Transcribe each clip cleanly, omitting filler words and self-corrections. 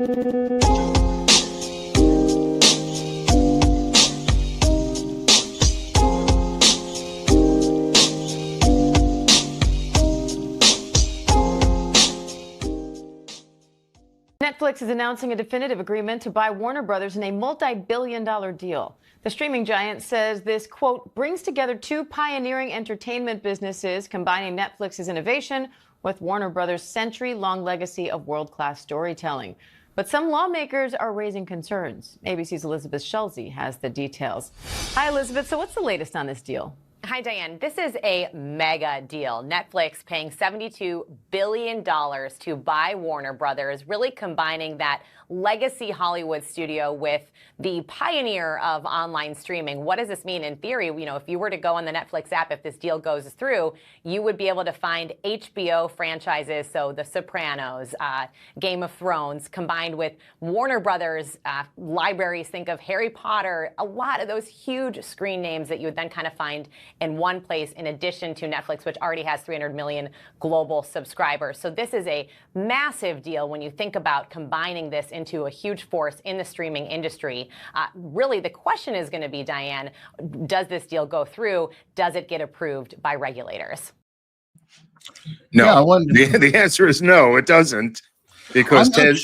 Netflix is announcing a definitive agreement to buy Warner Brothers in a multi-billion-dollar deal. The streaming giant says this, quote, brings together two pioneering entertainment businesses, combining Netflix's innovation with Warner Brothers' century-long legacy of world-class storytelling. But some lawmakers are raising concerns. ABC's Elizabeth Schulze has the details. Hi, Elizabeth. So what's the latest on this deal? Hi, Diane. This is a mega deal. Netflix paying $72 billion to buy Warner Brothers, really combining that legacy Hollywood studio with the pioneer of online streaming. What does this mean in theory? You know, if you were to go on the Netflix app, if this deal goes through, you would be able to find HBO franchises, so The Sopranos, Game of Thrones, combined with Warner Brothers libraries. Think of Harry Potter, a lot of those huge screen names that you would then kind of find in one place, in addition to Netflix, which already has 300 million global subscribers. So this is a massive deal when you think about combining this into a huge force in the streaming industry. Really, the question is going to be, Diane, does this deal go through? Does it get approved by regulators? No, the answer is no, it doesn't, because Ted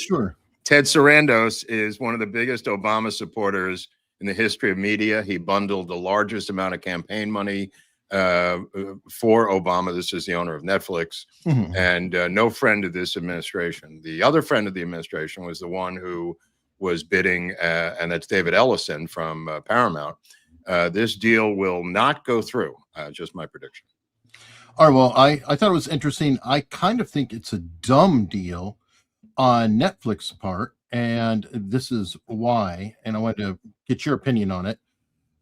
Sarandos is one of the biggest Obama supporters in the history of media. He bundled the largest amount of campaign money for Obama. This is the owner of Netflix, and no friend of this administration. The other friend of the administration was the one who was bidding, and that's David Ellison from Paramount. This deal will not go through, just my prediction. All right, well, I thought it was interesting. I kind of think it's a dumb deal on Netflix's part, and this is why, and I wanted to get your opinion on it.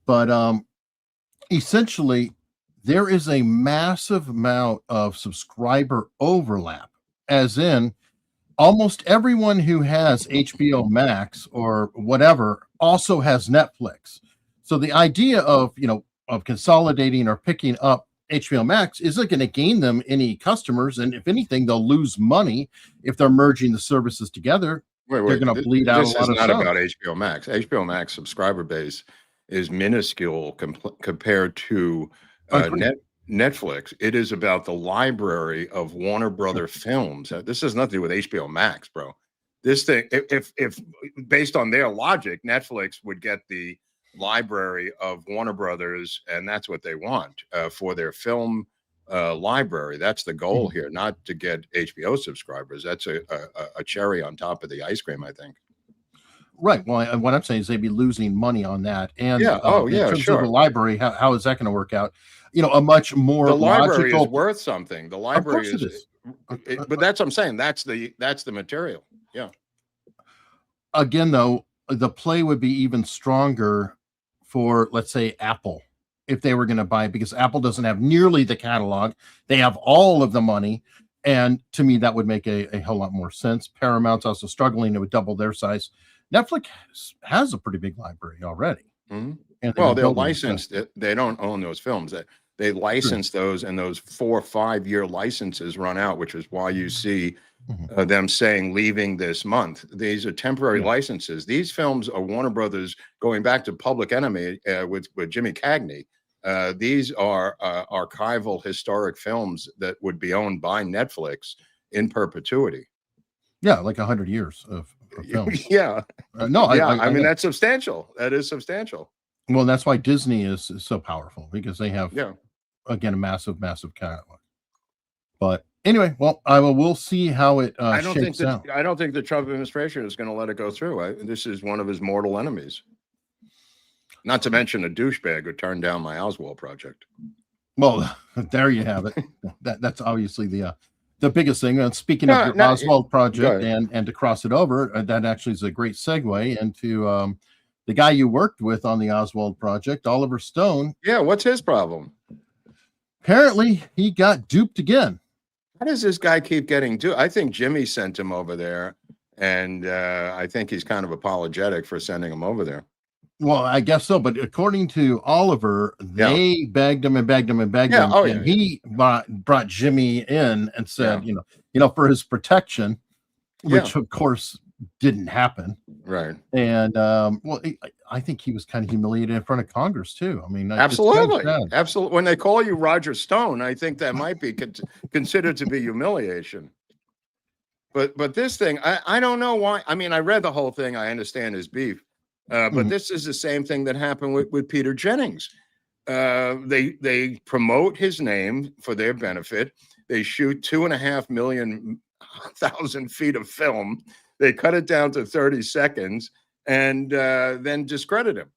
But essentially, there is a massive amount of subscriber overlap, as in almost everyone who has HBO Max or whatever also has Netflix. So the idea of consolidating or picking up HBO Max isn't going to gain them any customers, and if anything, they'll lose money if they're merging the services together. They're going to bleed out a lot of stuff. This is not about HBO Max. HBO Max subscriber base is minuscule compared to Netflix. It is about the library of Warner Brother films. This has nothing to do with HBO Max, bro. This thing, if based on their logic, Netflix would get the library of Warner Brothers, and that's what they want for their film library. That's the goal here, not to get HBO subscribers. That's a cherry on top of the ice cream, I think. Right. Well, what I'm saying is they'd be losing money on that. And in terms of the library, how is that going to work out? A much more the library is worth something. The library is. But that's what I'm saying. That's the material. Yeah. Again, though, the play would be even stronger for, let's say, Apple, if they were going to buy it, because Apple doesn't have nearly the catalog. They have all of the money. And to me, that would make a whole lot more sense. Paramount's also struggling to double their size. Netflix has a pretty big library already. And they're licensed. They don't own those films. They license those, and those 4 or 5 year licenses run out, which is why you see them saying leaving this month. These are temporary licenses. These films are Warner Brothers going back to Public Enemy with Jimmy Cagney. These are archival historic films that would be owned by Netflix in perpetuity. Yeah, like 100 years of films. I mean, that's substantial. That is substantial. Well, that's why Disney is so powerful, because they have, again, a massive catalog. But anyway, well, we'll see how it shakes out. I don't think the Trump administration is going to let it go through. This is one of his mortal enemies. Not to mention a douchebag who turned down my Oswald project. Well, there you have it. That's obviously the biggest thing. And speaking of your Oswald project and to cross it over, that actually is a great segue into the guy you worked with on the Oswald project, Oliver Stone. Yeah, what's his problem? Apparently, he got duped again. How does this guy keep getting duped? I think Jimmy sent him over there, and I think he's kind of apologetic for sending him over there. Well, I guess so, but according to Oliver, they begged him and begged him and begged him, and he brought Jimmy in and said, for his protection, which of course didn't happen. Right. And well, I think he was kind of humiliated in front of Congress too. I mean, Absolutely. Absolutely. When they call you Roger Stone, I think that might be considered to be humiliation. But this thing, I don't know why. I mean, I read the whole thing. I understand his beef. But this is the same thing that happened with Peter Jennings. They promote his name for their benefit. They shoot 2.5 million feet of film. They cut it down to 30 seconds and then discredit him.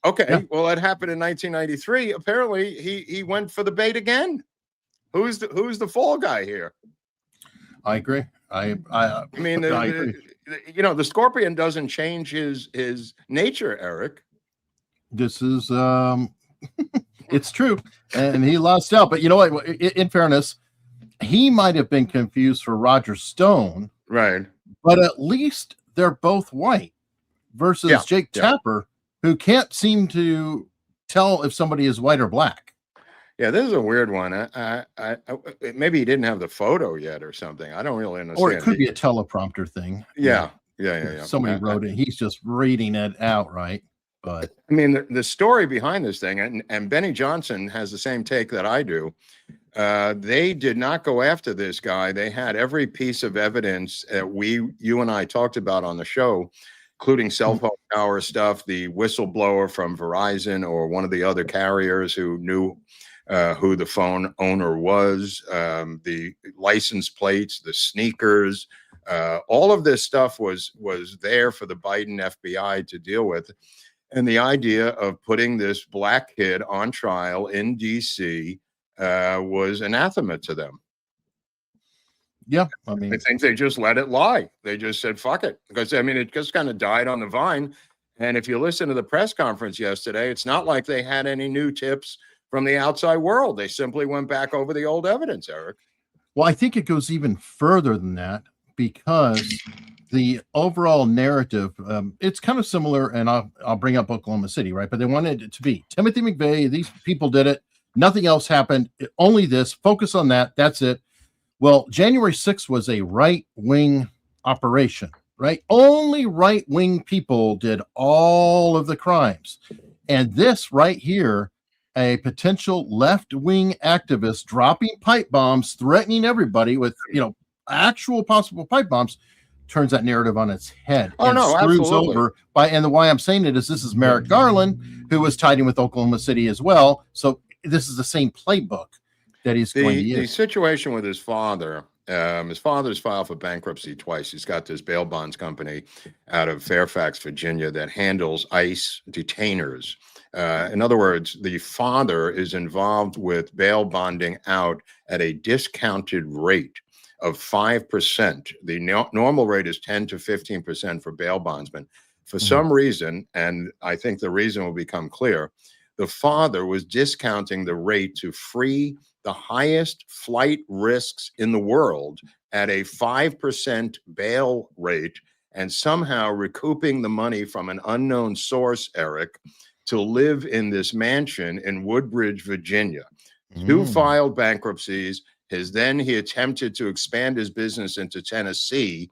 Okay, well, that happened in 1993. Apparently, he went for the bait again. Who's the fall guy here? I agree. I mean, I agree. The scorpion doesn't change his nature, Eric. This is it's true, and he lost out. But you know what? In fairness, he might have been confused for Roger Stone, right? But at least they're both white versus Jake Tapper, who can't seem to tell if somebody is white or black. Yeah, this is a weird one. I maybe he didn't have the photo yet or something. I don't really understand. Or it could be a teleprompter thing. Yeah. Somebody wrote it. He's just reading it outright. But I mean, the story behind this thing, and Benny Johnson has the same take that I do. They did not go after this guy. They had every piece of evidence you and I talked about on the show, including cell phone tower stuff, the whistleblower from Verizon or one of the other carriers who knew who the phone owner was, the license plates, the sneakers, all of this stuff was there for the Biden FBI to deal with. And the idea of putting this black kid on trial in DC was anathema to them. Yeah, I mean, I think they just let it lie. They just said, fuck it. Because, I mean, it just kind of died on the vine. And if you listen to the press conference yesterday, it's not like they had any new tips from the outside world. They simply went back over the old evidence, Eric. Well, I think it goes even further than that, because the overall narrative, it's kind of similar, and I'll bring up Oklahoma City, right? But they wanted it to be Timothy McVeigh. These people did it. Nothing else happened. Only this. Focus on that. That's it. Well, January 6th was a right-wing operation, right? Only right-wing people did all of the crimes. And this right here, a potential left-wing activist dropping pipe bombs, threatening everybody with, actual possible pipe bombs, turns that narrative on its head. Oh, and no, screws absolutely. over and the why I'm saying it is this is Merrick Garland, who was tied in with Oklahoma City as well. So this is the same playbook that he's going to use. The situation with his father's filed for bankruptcy twice. He's got this bail bonds company out of Fairfax, Virginia, that handles ICE detainers. In other words, the father is involved with bail bonding out at a discounted rate of 5%. The normal rate is 10 to 15% for bail bondsmen. For some reason, and I think the reason will become clear, the father was discounting the rate to free the highest flight risks in the world at a 5% bail rate, and somehow recouping the money from an unknown source, Eric, to live in this mansion in Woodbridge, Virginia. Two filed bankruptcies. He attempted to expand his business into Tennessee.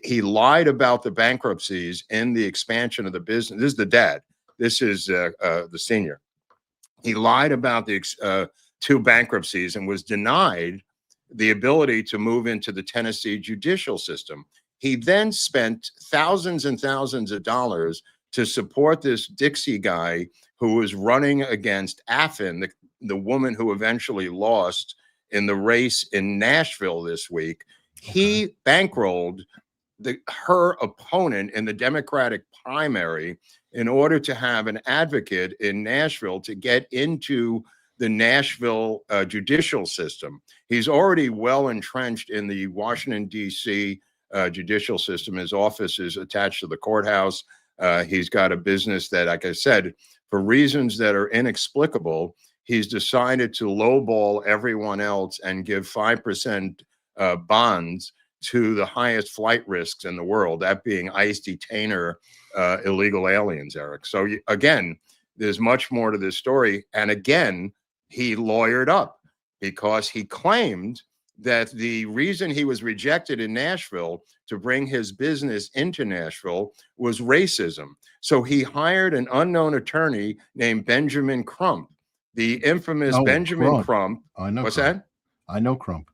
He lied about the bankruptcies in the expansion of the business. This is the dad. This is the senior. He lied about the two bankruptcies and was denied the ability to move into the Tennessee judicial system. He then spent thousands and thousands of dollars to support this Dixie guy who was running against Affin, the woman who eventually lost in the race in Nashville this week. He bankrolled her opponent in the Democratic primary in order to have an advocate in Nashville to get into the Nashville judicial system. He's already well entrenched in the Washington, D.C. Judicial system. His office is attached to the courthouse. He's got a business that, like I said, for reasons that are inexplicable, he's decided to lowball everyone else and give 5% bonds to the highest flight risks in the world, that being ICE detainer illegal aliens, Eric. So again, there's much more to this story. And again, he lawyered up because he claimed that the reason he was rejected in Nashville to bring his business into Nashville was racism. So he hired an unknown attorney named Benjamin Crump, the infamous Benjamin Crump. I know. What's Crump. that? I know Crump.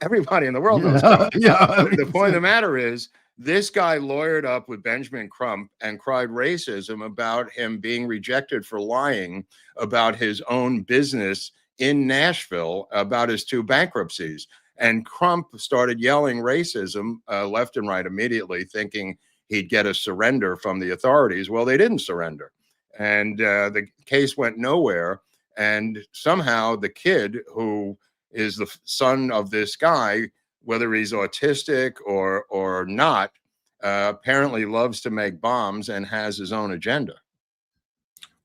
Everybody in the world knows Crump. Yeah. The point of the matter is, this guy lawyered up with Benjamin Crump and cried racism about him being rejected for lying about his own business in Nashville, about his 2 bankruptcies. And Crump started yelling racism left and right immediately, thinking he'd get a surrender from the authorities. Well, they didn't surrender. And the case went nowhere. And somehow the kid, who is the son of this guy, whether he's autistic or not, apparently loves to make bombs and has his own agenda.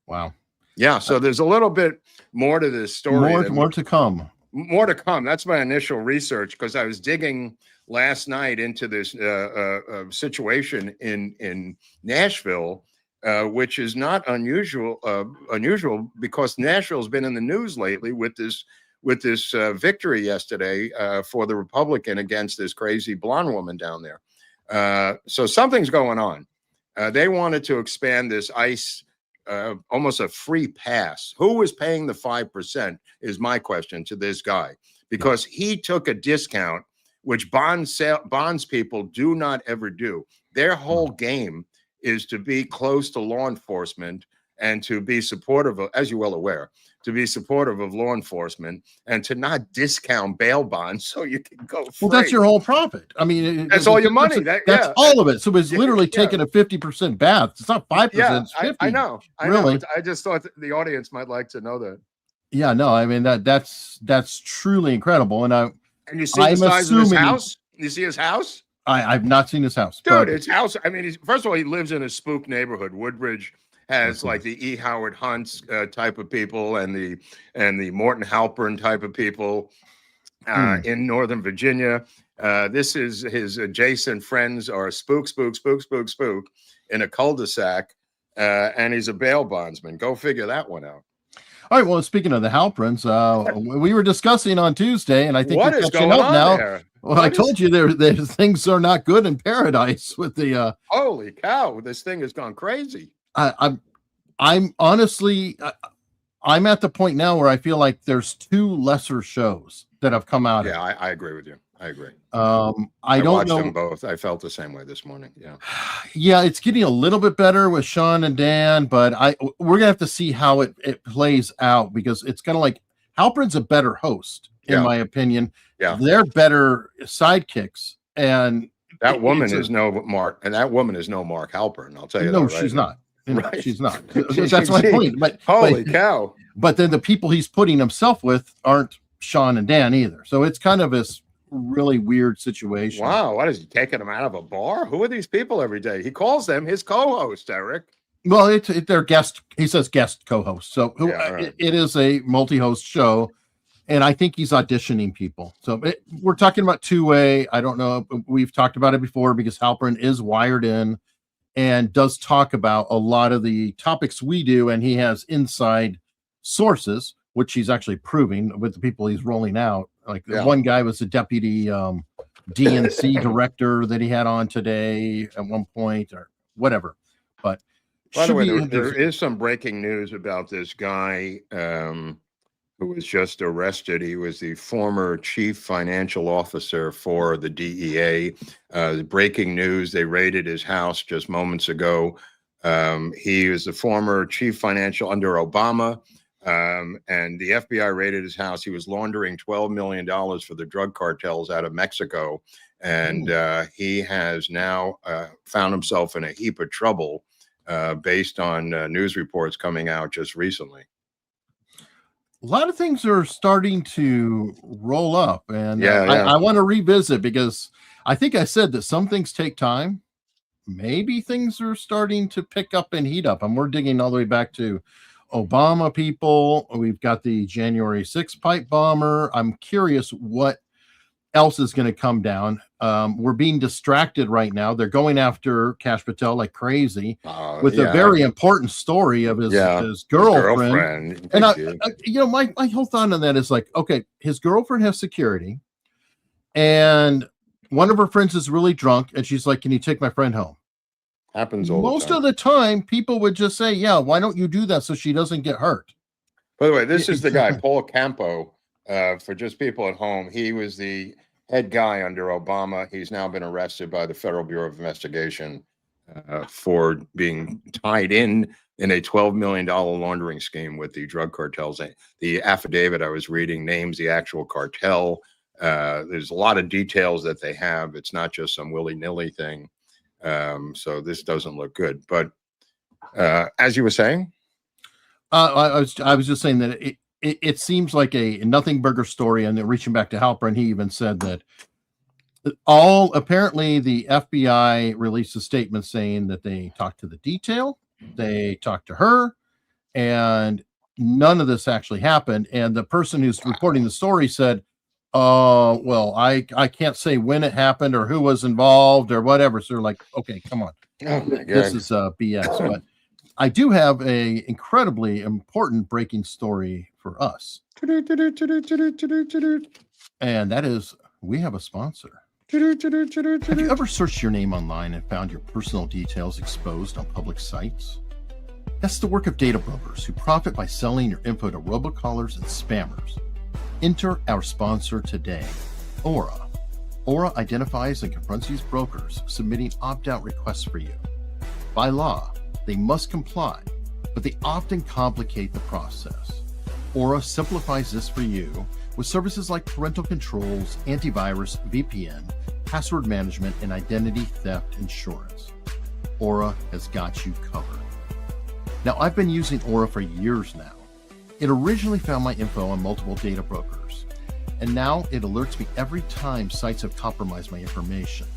Wow. Yeah. So there's a little bit more to this story. More to come. More to come. That's my initial research, because I was digging last night into this situation in Nashville, which is not unusual because Nashville's been in the news lately with this victory yesterday for the Republican against this crazy blonde woman down there. So something's going on. They wanted to expand this ICE, almost a free pass. Who was paying the 5% is my question to this guy, because he took a discount, which bonds people do not ever do. Their whole game is to be close to law enforcement and to be supportive of, as you're well aware, to be supportive of law enforcement and to not discount bail bonds so you can go free. Well, that's your whole profit. I mean, that's all your money. That's all of it. So it's literally taking a 50% bath. It's not 5%. Yeah, it's 50. I know. Really? Know. I just thought the audience might like to know that. Yeah, no, I mean, that's truly incredible. And you see the size of his house? You see his house? I've not seen his house. Dude, his house. I mean, first of all, he lives in a spook neighborhood. Woodbridge has like the E. Howard Hunts type of people and the Morton Halpern type of people in Northern Virginia. This is his adjacent friends are spook in a cul-de-sac, and he's a bail bondsman. Go figure that one out. All right. Well, speaking of the Halperns, we were discussing on Tuesday, and I think what you're is catching going up on now. there? Well, I told you there things are not good in paradise with the. Holy cow! This thing has gone crazy. I'm honestly, I'm at the point now where I feel like there's 2 lesser shows that have come out. Yeah, I agree with you. I agree. I don't watched know them both. I felt the same way this morning. Yeah. Yeah, it's getting a little bit better with Sean and Dan, but we're gonna have to see how it plays out, because it's kind of like Halpern's a better host, in my opinion. Yeah. They're better sidekicks. And that woman is no Mark Halpern. I'll tell you. No, that right she's now. not. Right. She's not. That's my point. But holy cow. But then the people he's putting himself with aren't Sean and Dan either. So it's kind of this really weird situation. Wow. What is he taking them out of a bar? Who are these people every day? He calls them his co-host, Eric. Well, they're guest. He says guest co-host. So it is a multi-host show. And I think he's auditioning people. So we're talking about two-way. I don't know. We've talked about it before, because Halpern is wired in and does talk about a lot of the topics we do. And he has inside sources, which he's actually proving with the people he's rolling out. Like one guy was the deputy DNC director that he had on today at one point, or whatever. But by the way, there is some breaking news about this guy who was just arrested. He was the former chief financial officer for the DEA. Breaking news, they raided his house just moments ago. He was the former chief financial under Obama, and the FBI raided his house. He was laundering $12 million for the drug cartels out of Mexico, and he has now found himself in a heap of trouble based on news reports coming out just recently. A lot of things are starting to roll up, and I want to revisit, because I think I said that some things take time. Maybe things are starting to pick up and heat up, and we're digging all the way back to Obama people. We've got the January 6th pipe bomber. I'm curious what else is going to come down. We're being distracted right now. They're going after Kash Patel like crazy with a very important story of his girlfriend. And my whole thought on that is like, okay, his girlfriend has security. And one of her friends is really drunk, and she's like, "Can you take my friend home?" Happens all Most the time. of the time, people would just say, "Yeah, why don't you do that so she doesn't get hurt?" By the way, this is the guy, Paul Campo, for just people at home. He was the head guy under Obama. He's now been arrested by the Federal Bureau of Investigation for being tied in a $12 million laundering scheme with the drug cartels. The affidavit I was reading names the actual cartel. There's a lot of details that they have. It's not just some willy-nilly thing. So this doesn't look good. But as you were saying? I was just saying that it seems like a nothing burger story, and then reaching back to Halpern, he even said that apparently the FBI released a statement saying that they talked to the detail, they talked to her, and none of this actually happened. And the person who's reporting the story said, well, I can't say when it happened or who was involved or whatever. So they're like, okay, come on. Oh my God. This is BS. But I do have a incredibly important breaking story for us. And that is, we have a sponsor. Have you ever searched your name online and found your personal details exposed on public sites? That's the work of data brokers who profit by selling your info to robocallers and spammers. Enter our sponsor today, Aura. Aura identifies and confronts these brokers submitting opt-out requests for you. By law, they must comply, but they often complicate the process. Aura simplifies this for you with services like parental controls, antivirus, VPN, password management, and identity theft insurance. Aura has got you covered. Now, I've been using Aura for years now. It originally found my info on multiple data brokers, and now it alerts me every time sites have compromised my information.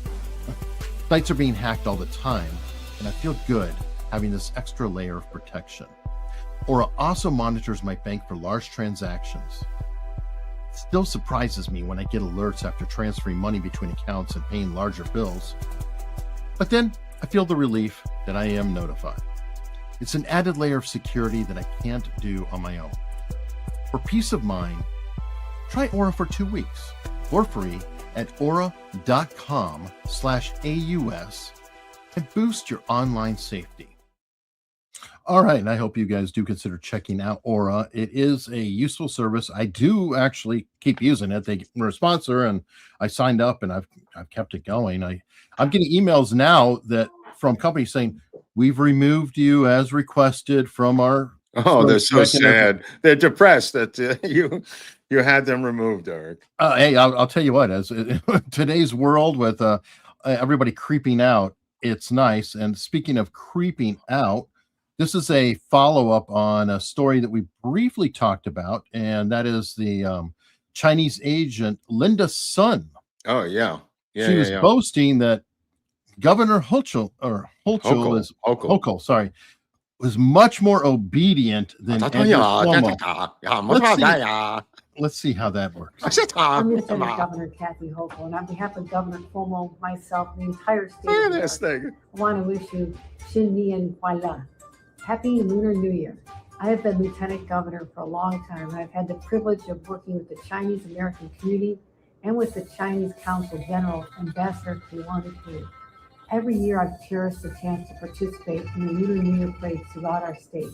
Sites are being hacked all the time, and I feel good having this extra layer of protection. Aura also monitors my bank for large transactions. It still surprises me when I get alerts after transferring money between accounts and paying larger bills. But then I feel the relief that I am notified. It's an added layer of security that I can't do on my own. For peace of mind, try Aura for 2 weeks for free at aura.com/AUS and boost your online safety. All right, and I hope you guys do consider checking out Aura. It is a useful service. I do actually keep using it. They were a sponsor, and I signed up, and I've kept it going. I'm getting emails now that from companies saying, "We've removed you as requested from our." Oh, they're so sad. They're depressed that you had them removed, Eric. Hey, I'll tell you what. As today's world with everybody creeping out, it's nice. And speaking of creeping out, this is a follow-up on a story that we briefly talked about, and that is the Chinese agent Linda Sun. Oh, yeah. She was boasting that Governor Hochul was much more obedient than Cuomo. Let's see how that works. I'm Lieutenant Governor Kathy Hochul, and on behalf of Governor Cuomo, myself, and the entire state of New York, I want to wish you Xin Nian Kuai. Happy Lunar New Year. I have been Lieutenant Governor for a long time, and I've had the privilege of working with the Chinese American community and with the Chinese Consul General, Ambassador Kiwanaki. Every year I've cherished the chance to participate in the Lunar New Year parade throughout our state.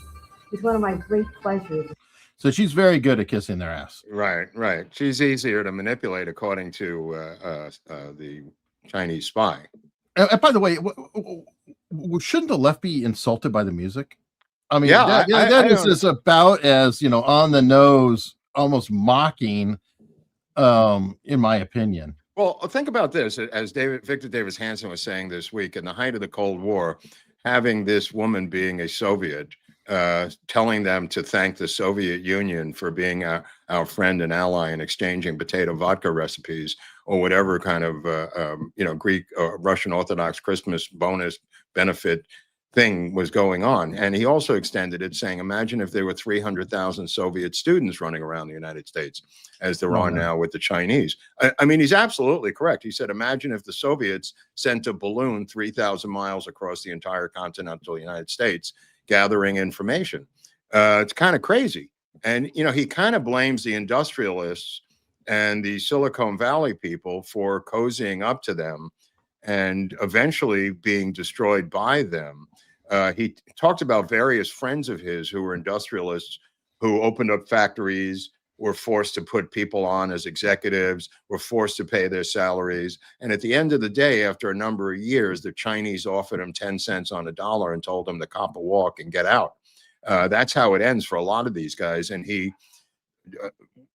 It's one of my great pleasures. So she's very good at kissing their ass. Right. She's easier to manipulate, according to the Chinese spy. And by the way, shouldn't the left be insulted by the music? I mean, yeah, that is about as, on the nose, almost mocking, in my opinion. Well, think about this. As Victor Davis Hanson was saying this week, in the height of the Cold War, having this woman being a Soviet, telling them to thank the Soviet Union for being our friend and ally and exchanging potato vodka recipes or whatever kind of, Greek or Russian Orthodox Christmas bonus benefit thing was going on. And he also extended it, saying, imagine if there were 300,000 Soviet students running around the United States as there are now with the Chinese. I mean, he's absolutely correct. He said, imagine if the Soviets sent a balloon 3,000 miles across the entire continental United States gathering information. It's kind of crazy. And, he kind of blames the industrialists and the Silicon Valley people for cozying up to them and eventually being destroyed by them. He talked about various friends of his who were industrialists who opened up factories, were forced to put people on as executives, were forced to pay their salaries. And at the end of the day, after a number of years, the Chinese offered him 10 cents on a dollar and told him to cop a walk and get out. That's how it ends for a lot of these guys. And he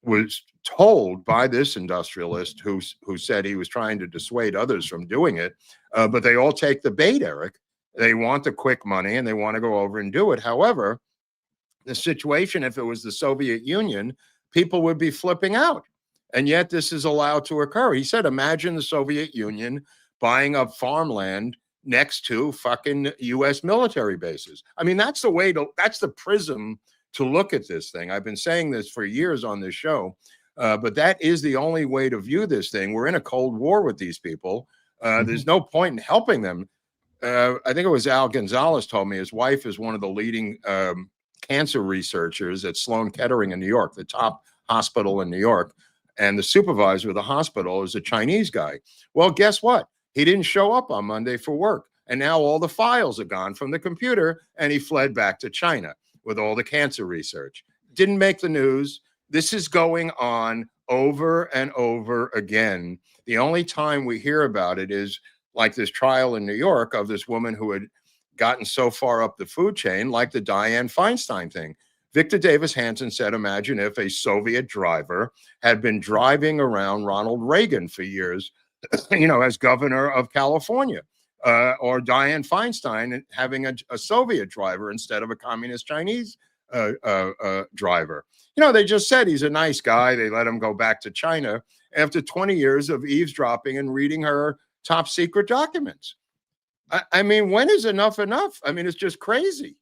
was told by this industrialist who said he was trying to dissuade others from doing it, but they all take the bait, Eric. They want the quick money and they want to go over and do it. However, the situation, if it was the Soviet Union, people would be flipping out. And yet this is allowed to occur. He said, imagine the Soviet Union buying up farmland next to fucking US military bases. I mean, that's the prism to look at this thing. I've been saying this for years on this show, but that is the only way to view this thing. We're in a Cold War with these people. There's no point in helping them. I think it was Al Gonzalez told me his wife is one of the leading cancer researchers at Sloan Kettering in New York, the top hospital in New York. And the supervisor of the hospital is a Chinese guy. Well, guess what? He didn't show up on Monday for work. And now all the files are gone from the computer and he fled back to China with all the cancer research. Didn't make the news. This is going on over and over again. The only time we hear about it is like this trial in New York of this woman who had gotten so far up the food chain, like the Dianne Feinstein thing. Victor Davis Hanson said, imagine if a Soviet driver had been driving around Ronald Reagan for years, as governor of California, or Dianne Feinstein having a Soviet driver instead of a communist Chinese driver. They just said he's a nice guy. They let him go back to China after 20 years of eavesdropping and reading her top secret documents. I mean, when is enough enough? I mean, it's just crazy.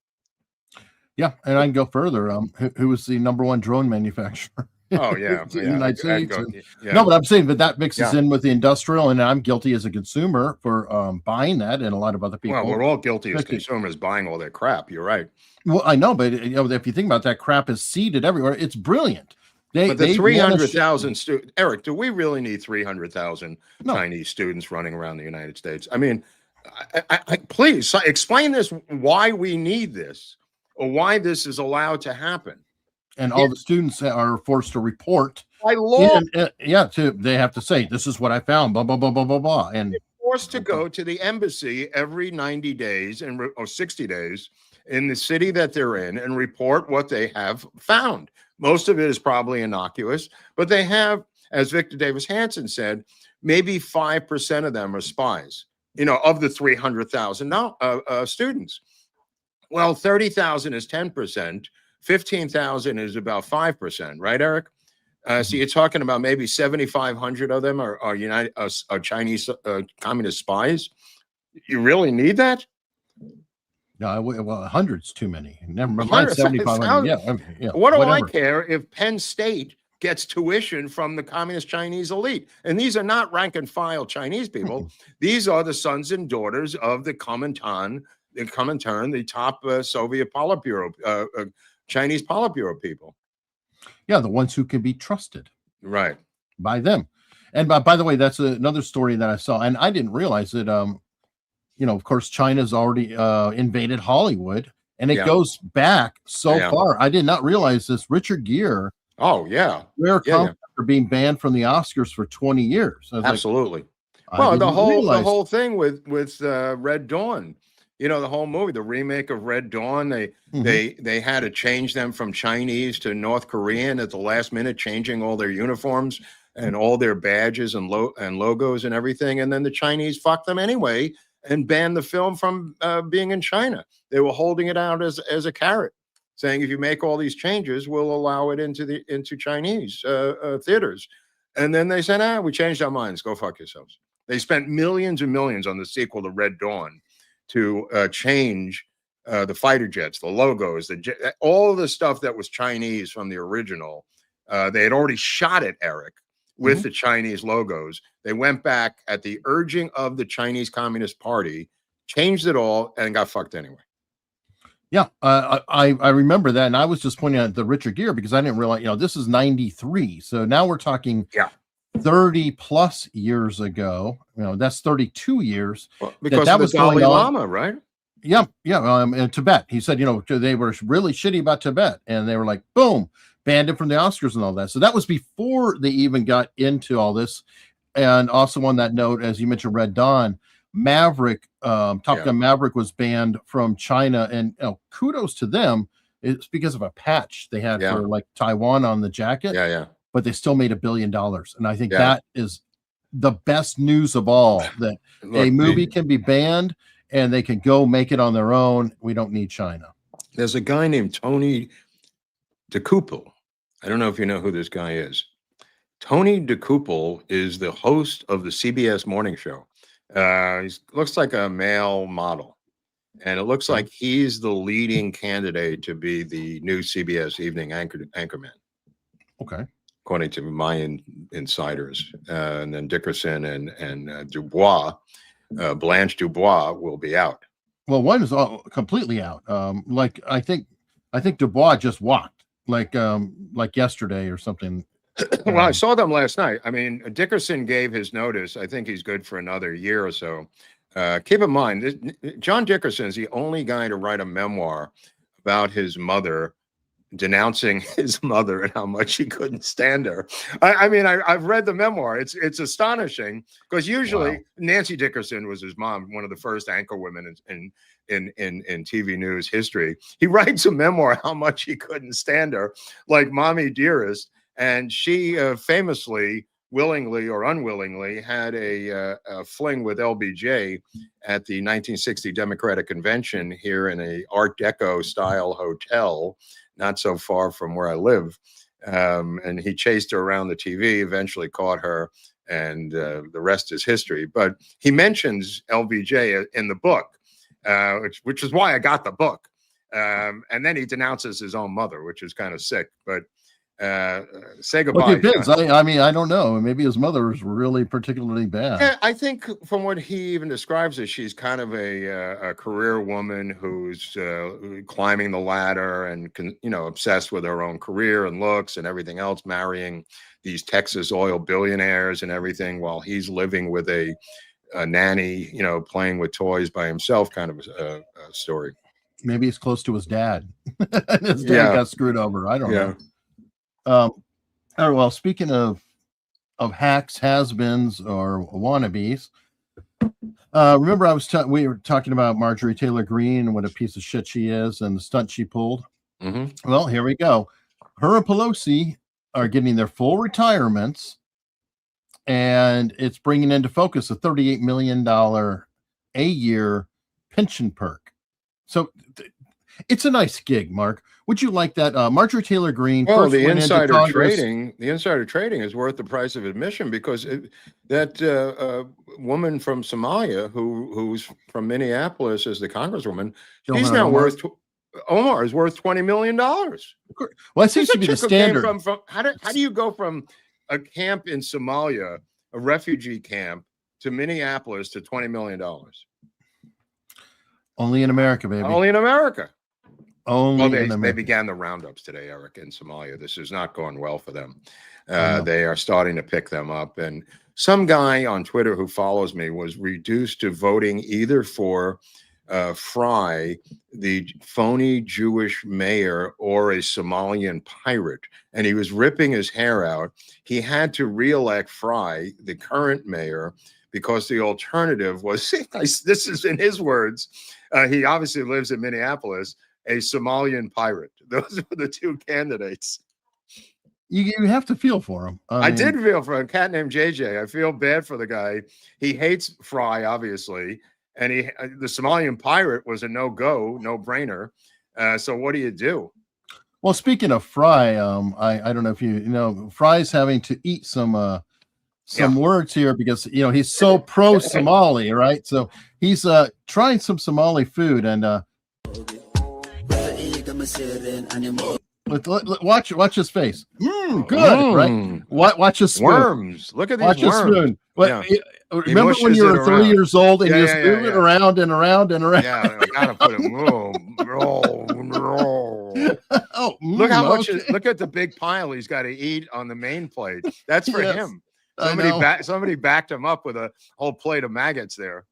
Yeah, and I can go further. Who was the #1 drone manufacturer? Oh yeah, in the United States. Yeah. No, but I'm saying that mixes in with the industrial, and I'm guilty as a consumer for buying that, and a lot of other people. Well, we're all guilty as consumers buying all that crap. You're right. Well, I know, but if you think about that, crap is seeded everywhere. It's brilliant. But the 300,000 students, Eric, do we really need 300,000 Chinese students running around the United States? I mean, please explain this, why we need this or why this is allowed to happen. And all the students are forced to report. By law. They have to say, this is what I found, blah, blah, blah, blah, blah, blah. And they're forced to go to the embassy every 90 days or 60 days in the city that they're in and report what they have found. Most of it is probably innocuous, but they have, as Victor Davis Hanson said, maybe 5% of them are spies, of the 300,000 students. Well, 30,000 is 10%, 15,000 is about 5%, right, Eric? So you're talking about maybe 7,500 of them are Chinese communist spies. You really need that? No, well, 100's too many. Never mind 7,500. Yeah, what do I care if Penn State gets tuition from the communist Chinese elite? And these are not rank and file Chinese people. These are the sons and daughters of the Comintern, the top Soviet Politburo, Chinese Politburo people. Yeah, the ones who can be trusted. Right. By them. And by the way, that's another story that I saw. And I didn't realize that, of course, China's already invaded Hollywood. And it goes back so far. I did not realize this. Richard Gere. Oh, yeah. For being banned from the Oscars for 20 years. Absolutely. Well, the whole thing with Red Dawn. The whole movie, the remake of Red Dawn, they had to change them from Chinese to North Korean at the last minute, changing all their uniforms and all their badges and logos and everything. And then the Chinese fucked them anyway and banned the film from being in China. They were holding it out as a carrot, saying if you make all these changes, we'll allow it into Chinese theaters. And then they said, we changed our minds. Go fuck yourselves. They spent millions and millions on the sequel to Red Dawn to change the fighter jets, the logos, all of the stuff that was Chinese from the original. They had already shot it, Eric, with the Chinese logos. They went back at the urging of the Chinese Communist Party, changed it all, and got fucked anyway. Yeah, I remember that, and I was just pointing out the Richard Gere because I didn't realize, this is 93. So now we're talking 30 plus years ago. That's 32 years. Well, because that of the was going Dalai on. Lama, right? Yeah. In Tibet. He said, they were really shitty about Tibet, and they were like, boom, banned him from the Oscars and all that. So that was before they even got into all this. And also on that note, as you mentioned, Red Dawn, Maverick, Top Gun Maverick was banned from China, and kudos to them. It's because of a patch they had for like Taiwan on the jacket. Yeah. But they still made $1 billion, and I think that is the best news of all. That a movie can be banned and they can go make it on their own. We don't need China. There's a guy named Tony DeCouple. I don't know if you know who this guy is. Tony DeCouple is the host of the CBS morning show. He looks like a male model, and it looks like he's the leading candidate to be the new CBS evening anchorman. Okay. According to my insiders. And then Dickerson and Dubois, Blanche Dubois will be out. Well, one is completely out. I think Dubois just walked like yesterday or something. Well, I saw them last night. I mean, Dickerson gave his notice. I think he's good for another year or so. Keep in mind, John Dickerson is the only guy to write a memoir about his mother, denouncing his mother and how much he couldn't stand her. I mean, I've read the memoir. It's astonishing because usually Nancy Dickerson was his mom, one of the first anchor women in TV news history. He writes a memoir how much he couldn't stand her, like Mommy Dearest. And she famously, willingly or unwillingly, had a fling with LBJ at the 1960 Democratic Convention here in a Art Deco style hotel, not so far from where I live. And he chased her around the TV, eventually caught her, and the rest is history. But he mentions LBJ in the book, which is why I got the book. And then he denounces his own mother, which is kind of sick. But say goodbye. It depends. I mean, I don't know. Maybe his mother is really particularly bad. I think from what he even describes it, she's kind of a career woman who's climbing the ladder and obsessed with her own career and looks and everything else, marrying these Texas oil billionaires and everything, while he's living with a nanny, playing with toys by himself, kind of a story. Maybe he's close to his dad. His dad got screwed over. I don't know. All right, well, speaking of hacks, has-beens, or wannabes, remember we were talking about Marjorie Taylor Greene and what a piece of shit she is and the stunt she pulled. Mm-hmm. Well, here we go. Her and Pelosi are getting their full retirements, and it's bringing into focus a $38 million a year pension perk. So it's a nice gig, Mark. Would you like that? Marjorie Taylor Greene. Well, the insider trading is worth the price of admission, because that woman from Somalia who's from Minneapolis as the congresswoman, she's now worth Omar is worth $20 million. Well, that seems to be the standard. How do you go from a camp in Somalia, a refugee camp, to Minneapolis to $20 million? Only in America, baby. Only in America. They began the roundups today, Eric, in Somalia. This is not going well for them. They are starting to pick them up. And some guy on Twitter who follows me was reduced to voting either for Fry, the phony Jewish mayor, or a Somalian pirate. And he was ripping his hair out. He had to reelect Fry, the current mayor, because the alternative was, this is in his words, he obviously lives in Minneapolis, a Somalian pirate. Those were the two candidates. You have to feel for him. I did feel for a cat named JJ. I feel bad for the guy. He hates Fry, obviously, and the Somalian pirate was a no-brainer. So what do you do? Well, speaking of Fry, I don't know if you know, Fry's having to eat some words here because he's so pro Somali, right? So he's trying some Somali food, and watch his face. Good, right? Watch his spoon. Worms. Look at these worms. Well, Yeah. remember when mushes you it were 3 around. years old and Yeah, you yeah, just threw it around and around and around? Yeah, I gotta put it. Roll. Oh, Look how much. okay. Look at the big pile he's got to eat on the main plate. That's for Yes, him. I know. Somebody backed him up with a whole plate of maggots there.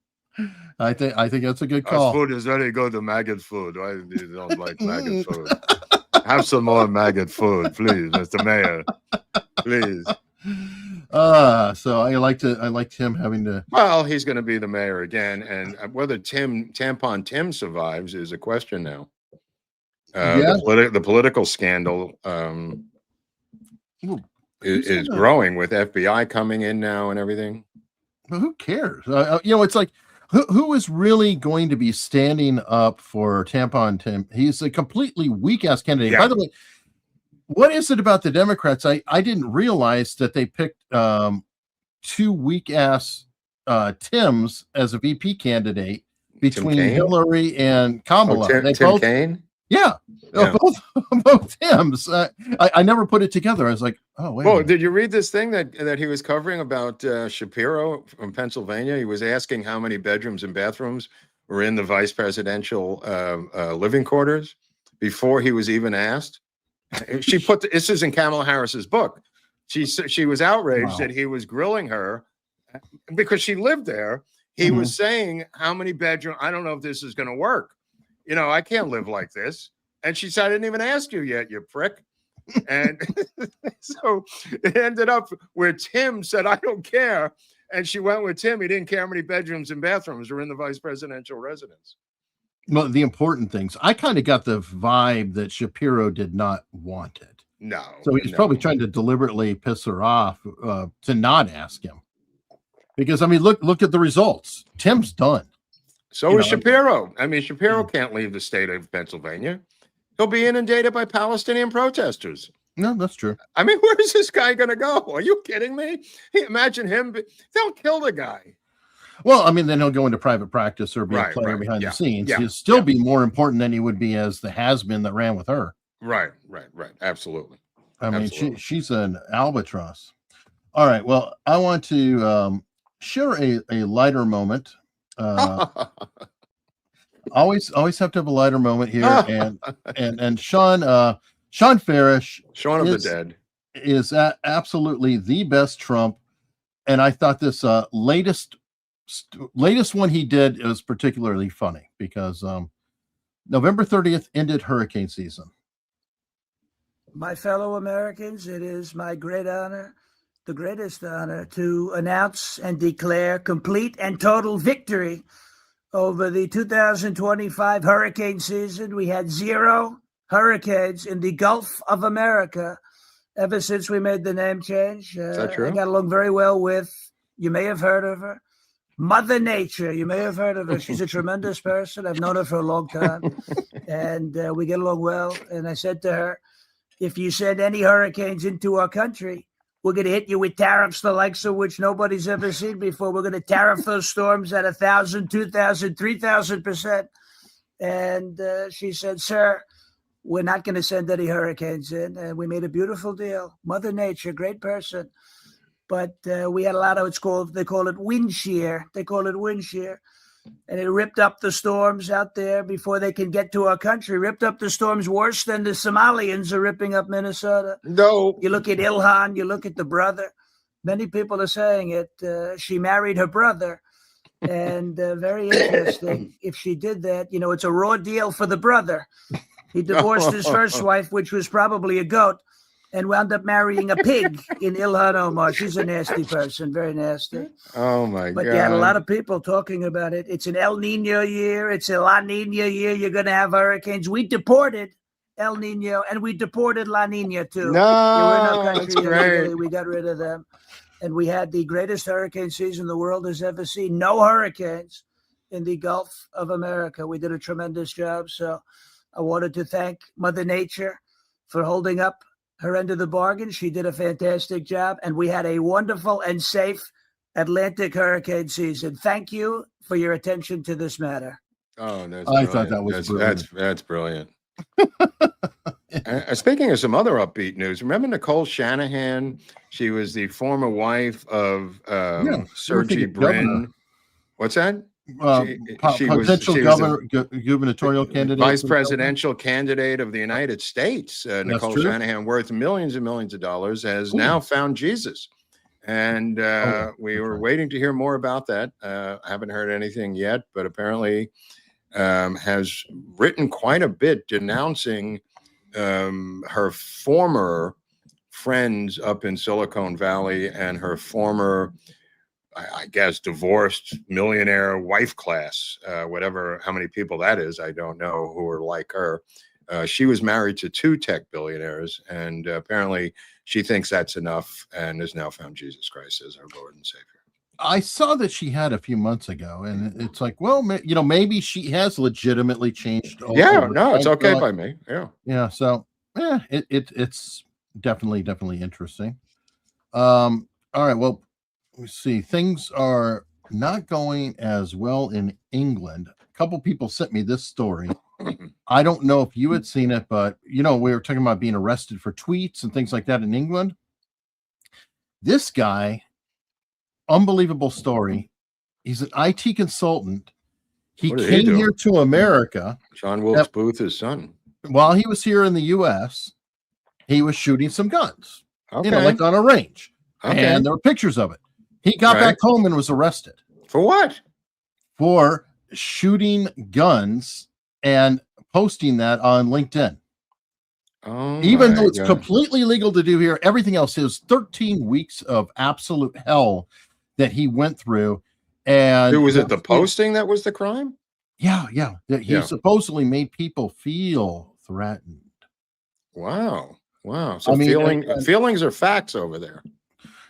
I think that's a good This call. food is very good. The maggot food. I don't like maggot food. Have some more maggot food, please, Mr. Mayor. Please. So I liked him having to. Well, he's going to be the mayor again, and whether Tampon Tim survives is a question now. Yeah. The political scandal is growing with FBI coming in now and everything. Well, who cares? It's like who is really going to be standing up for Tampon Tim? He's a completely weak ass candidate. Yeah. By the way, what is it about the Democrats? I didn't realize that they picked 2 weak ass Tims as a VP candidate between Hillary and Kamala. Tim Kaine? Yeah. Both Tims. I never put it together. I was like, oh, wait. Well, did you read this thing that he was covering about Shapiro from Pennsylvania? He was asking how many bedrooms and bathrooms were in the vice presidential living quarters before he was even asked. She put this is in Kamala Harris's book. She was outraged that he was grilling her because she lived there. He was saying how many bedrooms. I don't know if this is going to work. I can't live like this. And she said, I didn't even ask you yet, you prick. And so it ended up where Tim said, I don't care. And she went with Tim. He didn't care how many bedrooms and bathrooms were in the vice presidential residence. Well, the important things. I kind of got the vibe that Shapiro did not want it. No. So he's probably trying to deliberately piss her off to not ask him. Because, I mean, look at the results. Tim's done. So is Shapiro. I mean, Shapiro can't leave the state of Pennsylvania. He'll be inundated by Palestinian protesters. No, that's true. I mean, where is this guy going to go? Are you kidding me? Imagine him. They'll kill the guy. Well, I mean, then he'll go into private practice or be a player behind the scenes. He'll still be more important than he would be as the has-been that ran with her. Right. Absolutely. I mean, she's an albatross. All right. Well, I want to share a lighter moment. Always have to have a lighter moment here. And Sean Farish, Shaun of the Dead, is absolutely the best Trump. And I thought this latest one he did was particularly funny because November 30th ended hurricane season. My fellow Americans, it is my great honor, the greatest honor, to announce and declare complete and total victory over the 2025 hurricane season. We had 0 hurricanes in the Gulf of America ever since we made the name change. Is that true? I got along very well with, you may have heard of her, Mother Nature. You may have heard of her. She's a tremendous person. I've known her for a long time, and we get along well. And I said to her, if you send any hurricanes into our country, we're going to hit you with tariffs the likes of which nobody's ever seen before. We're going to tariff those storms at 1,000, 2,000, 3,000%. And she said, sir, we're not going to send any hurricanes in. And we made a beautiful deal. Mother Nature, great person. But we had a lot of they call it wind shear. They call it wind shear. And it ripped up the storms out there before they can get to our country. Ripped up the storms worse than the Somalians are ripping up Minnesota. No. You look at Ilhan, you look at the brother. Many people are saying it. She married her brother. And very interesting. If she did that, it's a raw deal for the brother. He divorced his first wife, which was probably a goat, and wound up marrying a pig in Ilhan Omar. She's a nasty person, very nasty. Oh, my God. But you had a lot of people talking about it. It's an El Nino year. It's a La Nina year. You're going to have hurricanes. We deported El Nino, and we deported La Nina, too. No, that's great. We got rid of them. And we had the greatest hurricane season the world has ever seen. No hurricanes in the Gulf of America. We did a tremendous job. So I wanted to thank Mother Nature for holding up her end of the bargain. She did a fantastic job, and we had a wonderful and safe Atlantic hurricane season. Thank you for your attention to this matter. Oh, I thought that was brilliant. That's brilliant. Speaking of some other upbeat news, remember Nicole Shanahan? She was the former wife of Sergey Brin. What's that? Potential gubernatorial candidate, vice presidential candidate of the United States. Nicole Shanahan, worth millions and millions of dollars, has now found Jesus. And we were waiting to hear more about that. I haven't heard anything yet, but apparently has written quite a bit denouncing her former friends up in Silicon Valley and her former, I guess, divorced millionaire wife class, whatever, how many people that is, I don't know, who are like her. She was married to 2 tech billionaires, and apparently she thinks that's enough and has now found Jesus Christ as her Lord and Savior. I saw that she had a few months ago, and it's like, well, maybe she has legitimately changed. No, it's okay by me. Yeah. So, it's definitely interesting. All right. Well, let's see. Things are not going as well in England. A couple people sent me this story. I don't know if you had seen it, but we were talking about being arrested for tweets and things like that in England. This guy, unbelievable story. He's an IT consultant. He came here to America. John Wilkes Booth, his son. While he was here in the U.S., he was shooting some guns, like on a range. And there were pictures of it. He got back home and was arrested. For what? For shooting guns and posting that on LinkedIn. Even though it's completely legal to do here, everything else is 13 weeks of absolute hell that he went through. And was it the posting that was the crime? Yeah. He supposedly made people feel threatened. Wow. So feelings are facts over there.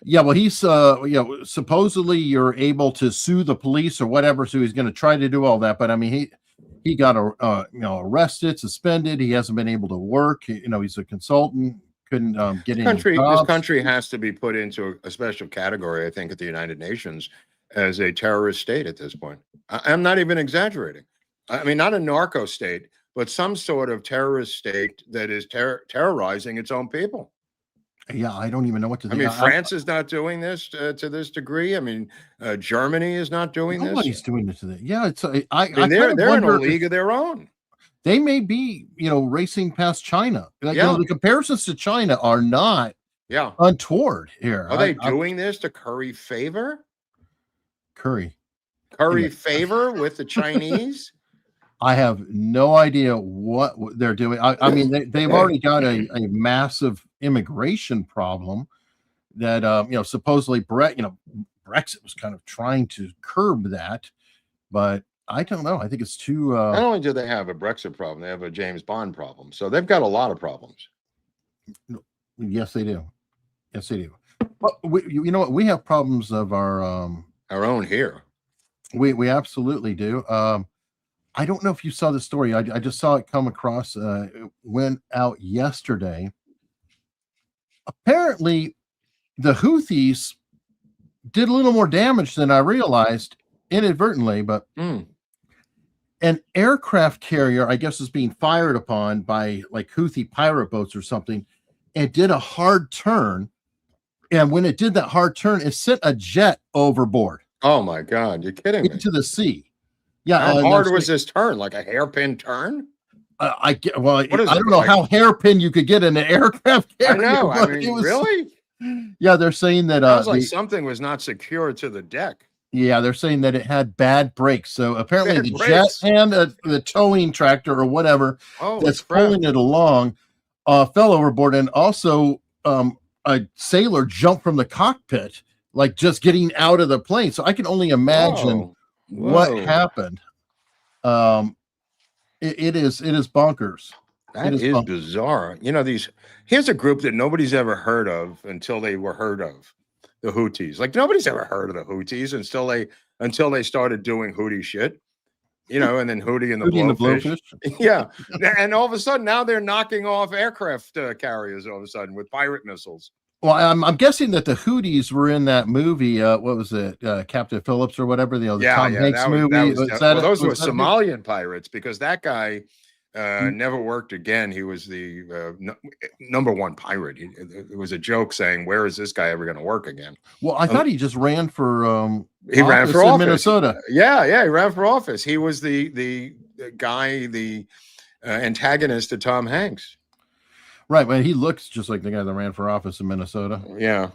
Yeah, well, he's supposedly you're able to sue the police or whatever, so he's going to try to do all that. But I mean, he got arrested, suspended. He hasn't been able to work. He's a consultant, couldn't get in. This country has to be put into a special category, I think, at the United Nations as a terrorist state at this point. I'm not even exaggerating. I mean, not a narco state, but some sort of terrorist state that is terrorizing its own people. Yeah, I don't even know what to think. I mean, France is not doing this to this degree. I mean, Germany is not doing this. Nobody's doing this. Yeah, it's. They're in a league of their own. They may be, racing past China. The comparisons to China are not untoward here. Are they doing this to curry favor? Curry favor with the Chinese? I have no idea what they're doing. I mean, they've already got a massive immigration problem that, supposedly Brexit was kind of trying to curb that, but I don't know. I think it's too. Not only do they have a Brexit problem, they have a James Bond problem. So they've got a lot of problems. Yes, they do. But you know what? We have problems of our own here. We absolutely do. I don't know if you saw the story. I just saw it come across. It went out yesterday. Apparently, the Houthis did a little more damage than I realized inadvertently, but an aircraft carrier, I guess, is being fired upon by like Houthi pirate boats or something, and did a hard turn. And when it did that hard turn, it sent a jet overboard. Oh my God, you're kidding me. Into the sea. Yeah. How hard was this turn? Like a hairpin turn? I don't know how hairpin you could get in an aircraft carrier. I know. I mean, really? Yeah, they're saying that sounds like something was not secured to the deck. Yeah, they're saying that it had bad brakes. So apparently jet and the towing tractor or whatever that's pulling it along fell overboard, and also a sailor jumped from the cockpit, like just getting out of the plane. So I can only imagine what happened. It is bonkers. That is bizarre. Here's a group that nobody's ever heard of until they were heard of. The Houthis. Like nobody's ever heard of the Houthis until they started doing Houthi shit. And then Houthi and the Blowfish. Yeah. And all of a sudden now they're knocking off aircraft carriers all of a sudden with pirate missiles. Well, I'm guessing that the Houthis were in that movie. What was it? Captain Phillips or whatever? The Tom Hanks movie. Those were Somalian pirates, because that guy Never worked again. He was the number one pirate. It was a joke saying, "Where is this guy ever going to work again?" Well, I thought he just ran for he ran for in office. Minnesota. Yeah, he ran for office. He was the guy, the antagonist to Tom Hanks. Right, but he looks just like the guy that ran for office in Minnesota. Yeah.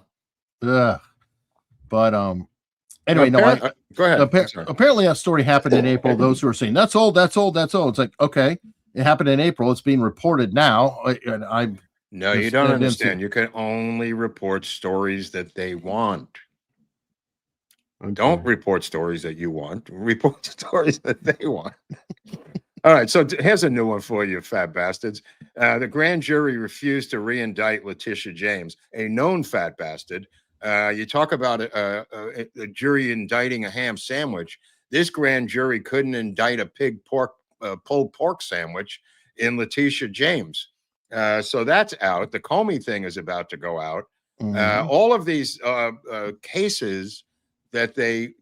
Ugh. But anyway, go ahead. Apparently that story happened in April. Those who are saying that's old. It's like, okay, it happened in April. It's being reported now. No, you don't understand. You can only report stories that they want. Okay. Don't report stories that you want. Report stories that they want. All right, so here's a new one for you, fat bastards. The grand jury refused to re-indict Letitia James, a known fat bastard. You talk about a jury indicting a ham sandwich. This grand jury couldn't indict a pulled pork sandwich in Letitia James. So that's out. The Comey thing is about to go out. All of these cases that they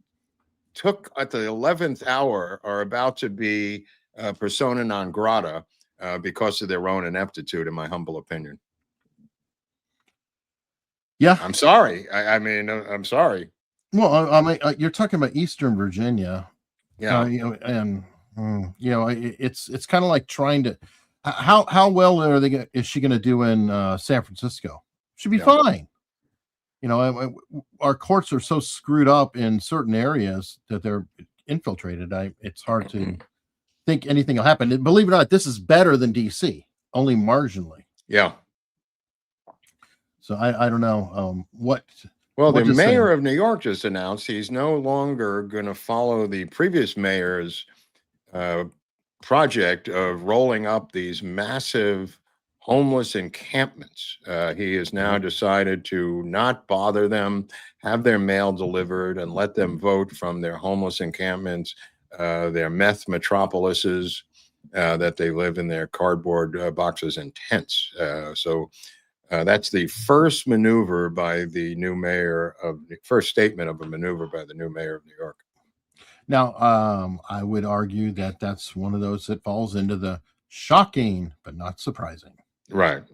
took at the 11th hour are about to be persona non grata because of their own ineptitude, in my humble opinion. Yeah, I'm sorry. I mean, I'm sorry. Well, I mean, you're talking about Eastern Virginia, yeah, it's kind of like trying to. How well are they? Is she going to do in San Francisco? She'll be fine. Our courts are so screwed up in certain areas that they're infiltrated. It's hard to think anything will happen. And believe it or not, this is better than DC, only marginally. Yeah. So I don't know what. Well, the mayor of New York just announced he's no longer going to follow the previous mayor's project of rolling up these massive homeless encampments. He has now decided to not bother them, have their mail delivered, and let them vote from their homeless encampments, their meth metropolises that they live in their cardboard boxes and tents. So that's the first maneuver by the new mayor first statement of a maneuver by the new mayor of New York. Now, I would argue that that's one of those that falls into the shocking, but not surprising. Right.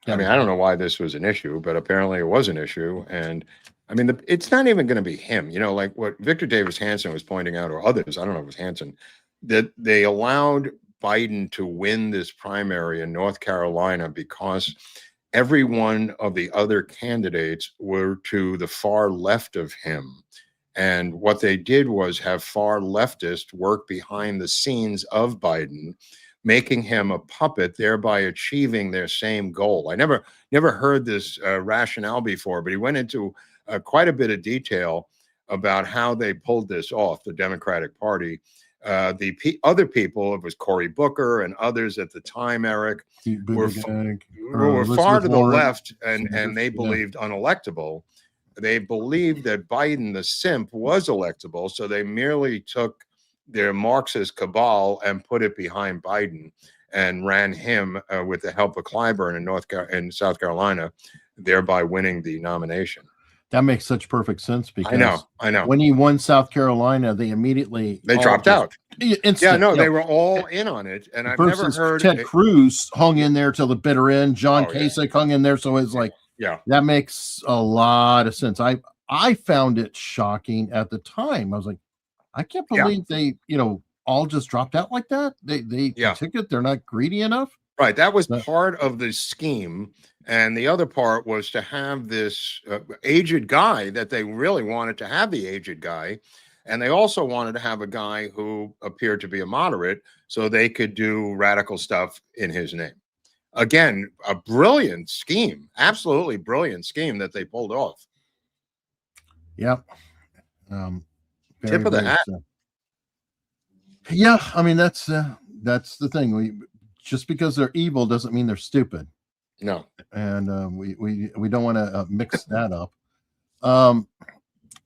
I mean, I don't know why this was an issue, but apparently it was an issue. And I mean, it's not even going to be him, like what Victor Davis Hanson was pointing out, or others, I don't know if it was Hanson, that they allowed Biden to win this primary in North Carolina because every one of the other candidates were to the far left of him. And what they did was have far leftists work behind the scenes of Biden, making him a puppet, thereby achieving their same goal. I never heard this rationale before, but he went into quite a bit of detail about how they pulled this off, the Democratic Party. Other people, it was Cory Booker and others at the time, Eric, were far to the left, and they believed unelectable. They believed that Biden, the simp, was electable, so they merely took their Marxist cabal and put it behind Biden and ran him with the help of Clyburn in South Carolina, thereby winning the nomination. That makes such perfect sense because I know. When he won South Carolina, they dropped out. Instant, they were all in on it, and I've never heard Ted Cruz hung in there till the bitter end. John Kasich hung in there, so it's like, that makes a lot of sense. I found it shocking at the time. I was like, I can't believe they, all just dropped out like that. They ticket. They're not greedy enough. Right. That was part of the scheme. And the other part was to have this aged guy that they really wanted to have the aged guy. And they also wanted to have a guy who appeared to be a moderate so they could do radical stuff in his name. Again, a brilliant scheme, absolutely brilliant scheme that they pulled off. Yep. Tip of the hat. Yeah, I mean that's the thing. Just because they're evil doesn't mean they're stupid. No, and we don't want to mix that up. What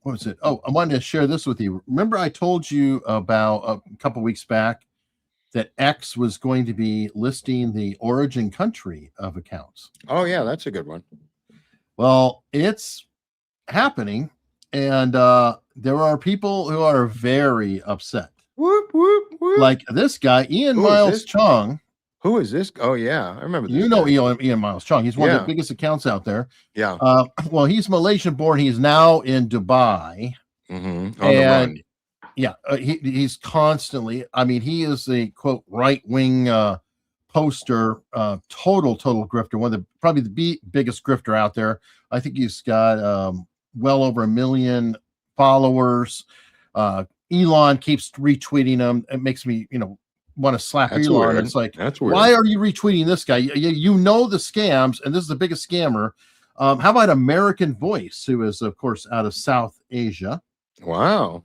was it? Oh, I wanted to share this with you. Remember, I told you about a couple weeks back that X was going to be listing the origin country of accounts. Oh yeah, that's a good one. Well, it's happening, and there are people who are very upset. Whoop, whoop, whoop. Like this guy, Ian Miles Chung, Who is this? Oh yeah, I remember this. You know Ian Miles Chong. He's one of the biggest accounts out there. Yeah. Well, he's Malaysian born. He's now in Dubai. Mm-hmm. On the run. Yeah, he's constantly. I mean, he is a quote right wing poster, total grifter. One of the probably the biggest grifter out there. I think he's got well over 1 million followers. Elon keeps retweeting him. It makes me, want to slap That's Elon. weird. It's like, that's weird. Why are you retweeting this guy? You know the scams, and this is the biggest scammer. How about American Voice, who is, of course, out of South Asia? Wow.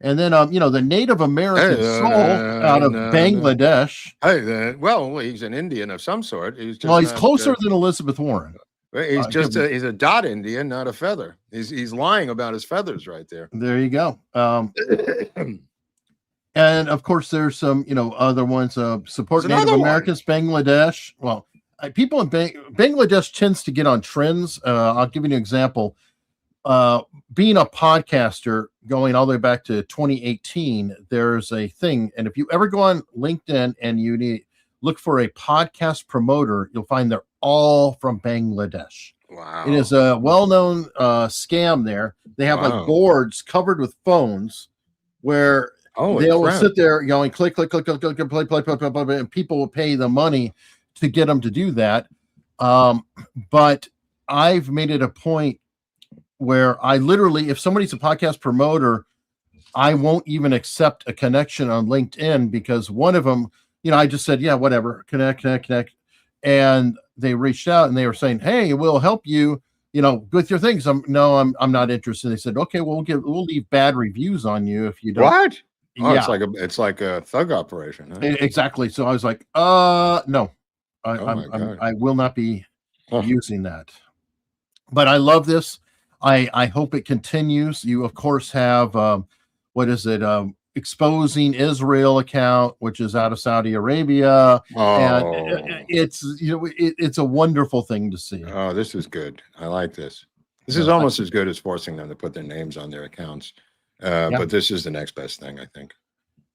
And then, the Native American soul out of Bangladesh. Hey, well, he's an Indian of some sort. He's closer than Elizabeth Warren. He's just he's a dot Indian, not a feather. He's lying about his feathers right there. There you go. And of course, there's some, other ones. Support Native Americans, Bangladesh. Well, people in Bangladesh tends to get on trends. I'll give you an example. Being a podcaster going all the way back to 2018, there's a thing. And if you ever go on LinkedIn and look for a podcast promoter, you'll find they're all from Bangladesh. Wow. It is a well-known scam there. They have like boards covered with phones where they will sit there going click, click, click, click, click, play, play, play, play, play, and people will pay the money to get them to do that. But I've made it a point where I literally, if somebody's a podcast promoter, I won't even accept a connection on LinkedIn because one of them, I just said, yeah, whatever, connect. And they reached out and they were saying, hey, we'll help you, with your things. I'm not interested. They said, okay, we'll leave bad reviews on you if you don't. What? Oh, yeah. It's like a thug operation. Huh? Exactly. So I was like, no, I will not be using that. But I love this. I hope it continues. You, of course, have Exposing Israel account, which is out of Saudi Arabia. And it's a wonderful thing to see. Oh, this is good. I like this. This is almost as good as forcing them to put their names on their accounts. But this is the next best thing, I think.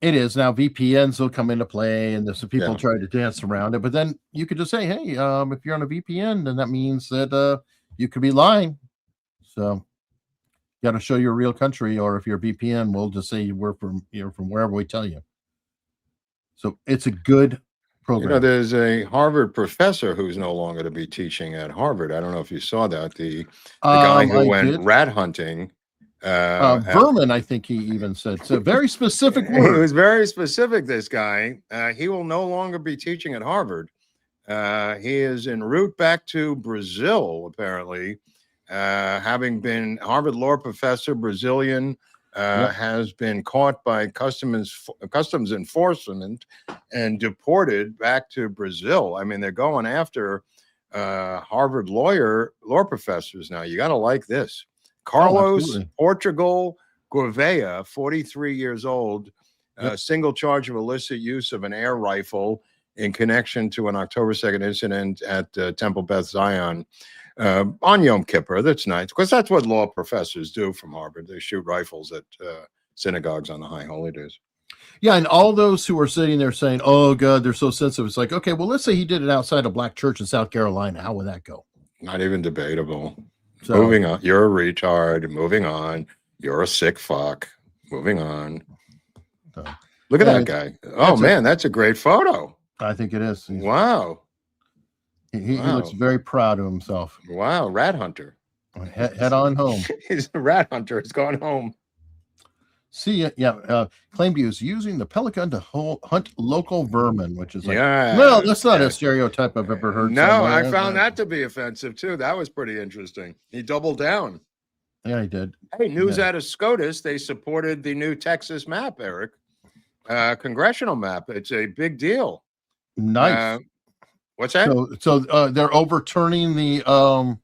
It is. Now VPNs will come into play, and there's some people try to dance around it. But then you could just say, hey, if you're on a VPN, then that means that you could be lying. So you got to show your real country, or if you're a VPN, we'll just say you're from wherever we tell you. So it's a good program. There's a Harvard professor who's no longer to be teaching at Harvard. I don't know if you saw that. The guy who went rat hunting. Vermin, I think he even said. So very specific word. He was very specific, this guy. He will no longer be teaching at Harvard. He is en route back to Brazil, apparently. Having been Harvard law professor, Brazilian, has been caught by customs enforcement and deported back to Brazil. I mean, they're going after Harvard law professors now. You got to like this. Carlos Portugal Gouveia, 43 years old, single charge of illicit use of an air rifle in connection to an October 2nd incident at Temple Beth Zion on Yom Kippur. That's nice, because that's what law professors do from Harvard. They shoot rifles at synagogues on the high holy days. Yeah, and all those who are sitting there saying, oh, God, they're so sensitive. It's like, okay, well, let's say he did it outside a black church in South Carolina. How would that go? Not even debatable. So, moving on. You're a retard. Moving on. You're a sick fuck. Moving on. Look at that guy. Oh, man, that's a great photo. I think it is. Wow. He looks very proud of himself. Wow, rat hunter. Head on home. He's a rat hunter. He's going home. See, claimed he was using the Pelican to hunt local vermin, which is like, well, that's not a stereotype I've ever heard. No, I found that to be offensive too. That was pretty interesting. He doubled down. Yeah, he did. Hey, news out of SCOTUS. They supported the new Texas map, Eric. Congressional map. It's a big deal. Nice. What's that? So they're overturning the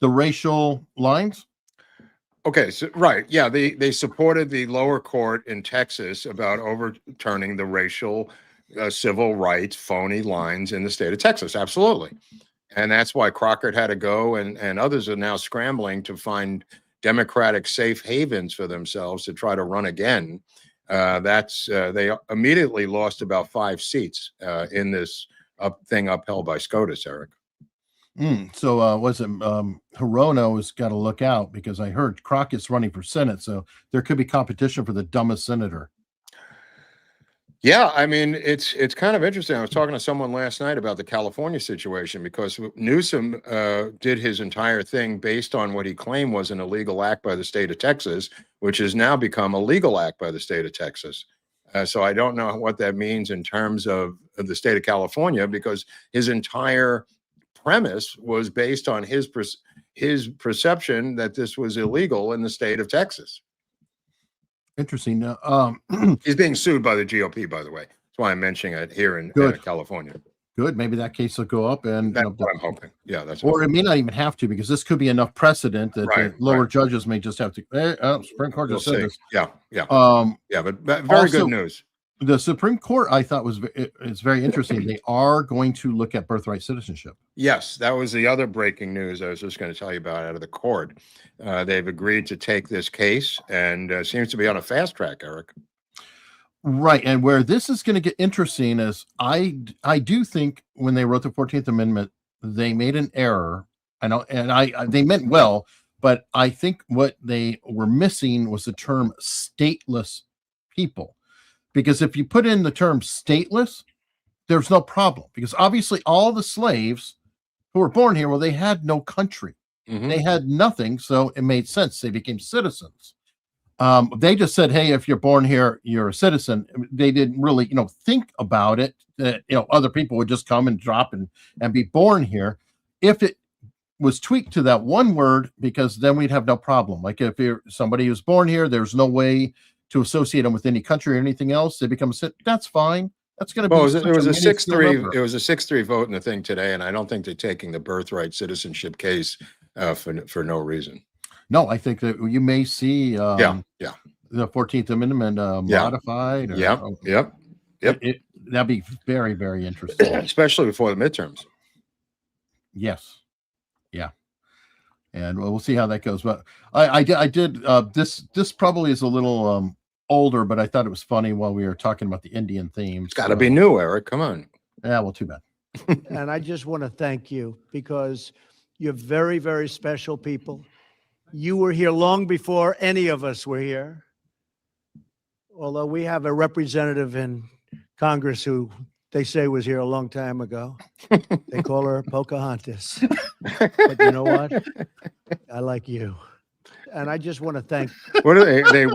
racial lines. Okay, so right, yeah, they supported the lower court in Texas about overturning the racial civil rights phony lines in the state of Texas. Absolutely, and that's why Crockett had to go, and others are now scrambling to find Democratic safe havens for themselves to try to run again. They immediately lost about 5 seats in this thing upheld by SCOTUS, Eric. So was it Hirono has got to look out, because I heard Crockett's running for Senate, so there could be competition for the dumbest senator. Yeah, I mean, it's kind of interesting. I was talking to someone last night about the California situation, because Newsom did his entire thing based on what he claimed was an illegal act by the state of Texas, which has now become a legal act by the state of Texas. So I don't know what that means in terms of the state of California, because his entire premise was based on his perception that this was illegal in the state of Texas. Interesting. He's being sued by the GOP, by the way. That's why I'm mentioning it here in California. Good. Maybe that case will go up, and that's what I'm hoping. Yeah, that's. Or it may not even have to, because this could be enough precedent that the lower judges may just have to. Supreme Court just said this. Yeah. But very also, good news. The Supreme Court, I thought, it's very interesting. They are going to look at birthright citizenship. Yes, that was the other breaking news I was just going to tell you about out of the court. They've agreed to take this case, and seems to be on a fast track, Eric. Right, and where this is going to get interesting is I do think when they wrote the 14th Amendment, they made an error. They meant well, but I think what they were missing was the term stateless people. Because if you put in the term stateless, there's no problem. Because obviously all the slaves who were born here, well, they had no country. Mm-hmm. They had nothing, so it made sense. They became citizens. They just said, hey, if you're born here, you're a citizen. They didn't really, think about it. That, other people would just come and drop and be born here. If it was tweaked to that one word, because then we'd have no problem. Like if you're somebody who's born here, there's no way to associate them with any country or anything else. They become a citizen. That's fine. That's going to be. Well, it was a 6-3. It was a 6-3 vote in the thing today, and I don't think they're taking the birthright citizenship case for no reason. No, I think that you may see. The 14th Amendment modified. Yep. That'd be very, very interesting, especially before the midterms. Yes. Yeah. And we'll see how that goes. But I did this probably is a little older, but I thought it was funny while we were talking about the Indian theme. It's got to be new, Eric. Come on. Yeah, well, too bad. And I just want to thank you, because you're very, very special people. You were here long before any of us were here. Although we have a representative in Congress who they say was here a long time ago. They call her Pocahontas. But you know what? I like you. And I just want to thank. What are they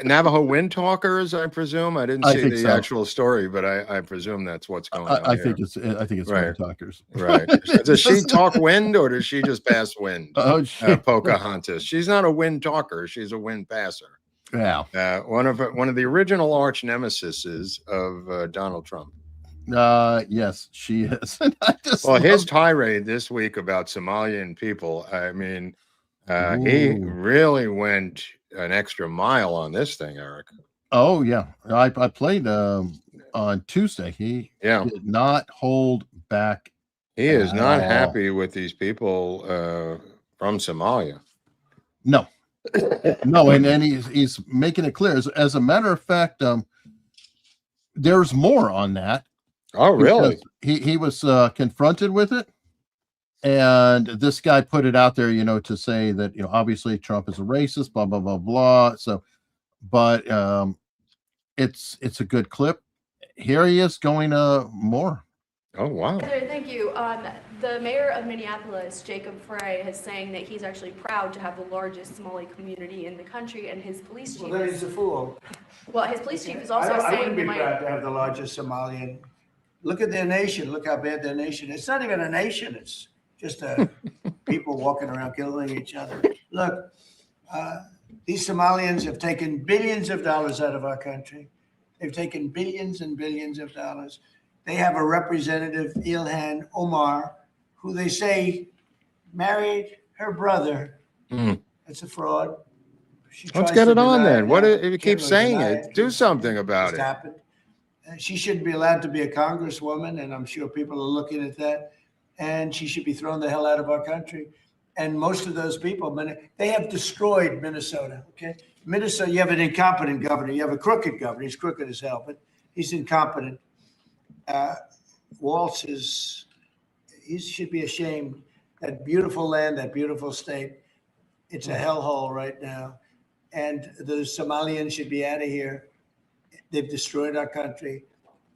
Navajo wind talkers, I presume? I didn't see the actual story, but I presume that's what's going on. I think it's wind talkers. Right. Does she talk wind, or does she just pass wind? Pocahontas. She's not a wind talker. She's a wind passer. Yeah. One of the original arch nemesis of Donald Trump. Yes, she is. His tirade this week about Somalian people, I mean, he really went an extra mile on this thing, Eric. Oh yeah, I played on Tuesday. He did not hold back. He is not happy with these people from Somalia. No, and he's making it clear. As a matter of fact, there's more on that. Oh, really? He was confronted with it, and this guy put it out there, to say that, obviously Trump is a racist, blah blah blah blah. So, but it's a good clip. Here he is going more. Oh wow! Thank you. The mayor of Minneapolis, Jacob Frey, is saying that he's actually proud to have the largest Somali community in the country, and his police chief. Well, then he's a fool. Well, his police chief is also saying. I wouldn't be proud to have the largest Somalian. Look at their nation. Look how bad their nation is. It's not even a nation. It's just people walking around killing each other. Look, these Somalians have taken billions of dollars out of our country. They've taken billions and billions of dollars. They have a representative, Ilhan Omar, who they say married her brother. That's a fraud. Let's get it on then. What if you keep saying it? Do something about it. Happened. She shouldn't be allowed to be a congresswoman, and I'm sure people are looking at that. And she should be thrown the hell out of our country. And most of those people, they have destroyed Minnesota. Okay, Minnesota, you have an incompetent governor. You have a crooked governor. He's crooked as hell, but he's incompetent. Walz he should be ashamed. That beautiful land, that beautiful state, it's a hellhole right now. And the Somalians should be out of here. They've destroyed our country.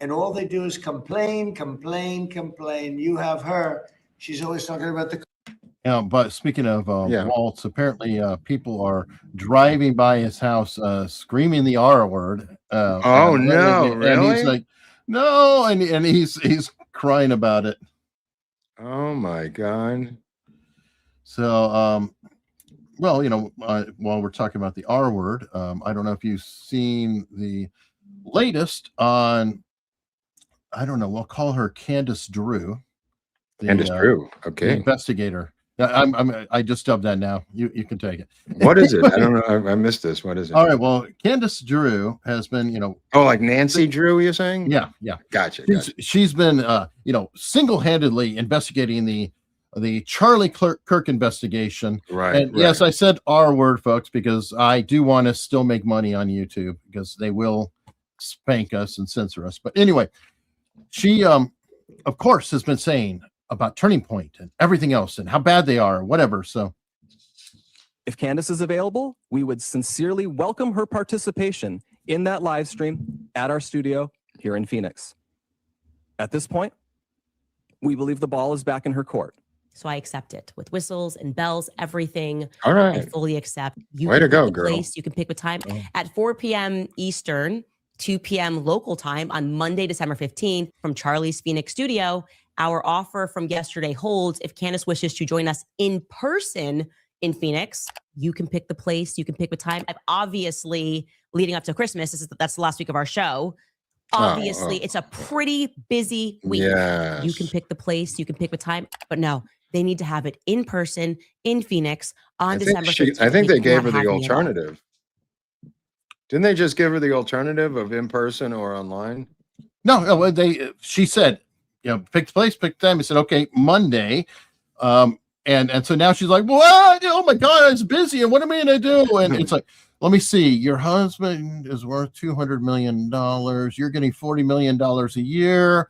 And all they do is complain, complain, complain. You have her. She's always talking about the. Yeah, but speaking of Waltz, apparently people are driving by his house screaming the R word. Oh no, really? And he's like, no, and he's crying about it. Oh my God. So well, while we're talking about the R word, I don't know if you've seen the latest on, I don't know, we'll call her Candace Drew. Candace Drew, okay. The investigator. I just dubbed that now. You can take it. What is it? I don't know. I missed this. What is it? All right. Well, Candace Drew has been, Oh, like Nancy Drew, you're saying? Yeah. Gotcha. She's been, single-handedly investigating the Charlie Kirk investigation. Right. And yes, I said R word, folks, because I do want to still make money on YouTube because they will spank us and censor us. But anyway, she, of course, has been saying about Turning Point and everything else and how bad they are, whatever. So if Candace is available, we would sincerely welcome her participation in that live stream at our studio here in Phoenix. At this point, we believe the ball is back in her court. So I accept it with whistles and bells, everything. All right. I fully accept. You Way to go, pick the girl. place, you can pick the time at 4 p.m. Eastern, 2 p.m. local time on Monday, December 15th from Charlie's Phoenix studio. Our offer from yesterday holds. If Candace wishes to join us in person in Phoenix, you can pick the place, you can pick the time. I've obviously, leading up to Christmas, that's the last week of our show. Obviously, it's a pretty busy week. Yes. You can pick the place, you can pick the time, but no, they need to have it in person in Phoenix on December 15th. I think they gave her the alternative. Didn't they just give her the alternative of in person or online? No, she said, pick the place, pick the time. I said, okay, Monday. And so now she's like, what? Oh my God, it's busy. And what am I going to do? And it's like, let me see. Your husband is worth $200 million. You're getting $40 million a year.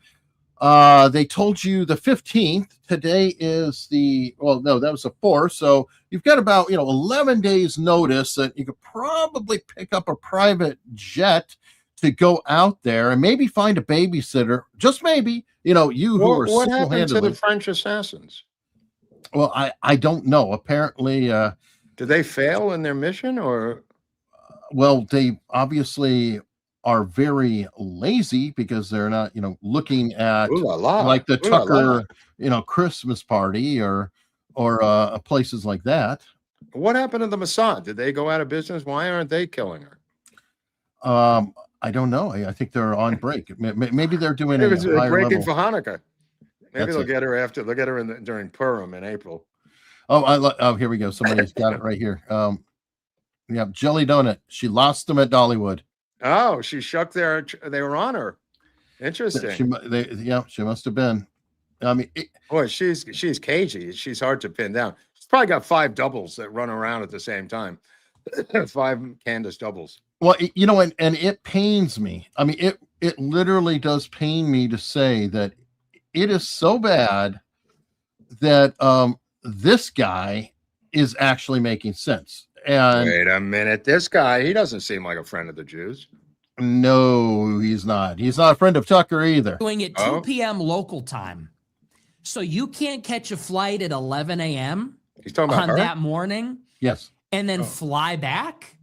They told you the 15th. Today is that was the 4th. So you've got about, 11 days notice that you could probably pick up a private jet to go out there and maybe find a babysitter. Just maybe, what happened to the French assassins? Well, I don't know. Apparently, did they fail in their mission or? Well, they obviously are very lazy because they're not, looking at like the Tucker, Christmas party or places like that. What happened to the Mossad? Did they go out of business? Why aren't they killing her? I don't know. I think they're on break. Maybe they're doing a breaking level for Hanukkah. Maybe they'll get her after. They'll get her during Purim in April. Oh, here we go. Somebody's got it right here. Yeah, Jelly Donut. She lost them at Dollywood. Oh, she shucked they were on her. Interesting. She must have been. I mean, boy, she's cagey. She's hard to pin down. She's probably got 5 doubles that run around at the same time. 5 Candace doubles. Well, and it pains me. I mean, it literally does pain me to say that it is so bad that this guy is actually making sense. And wait a minute, this guy, he doesn't seem like a friend of the Jews. No, he's not. He's not a friend of Tucker either. Doing it 2 p.m. local time. So you can't catch a flight at 11 a.m. He's talking about her? That morning? Yes. And then fly back?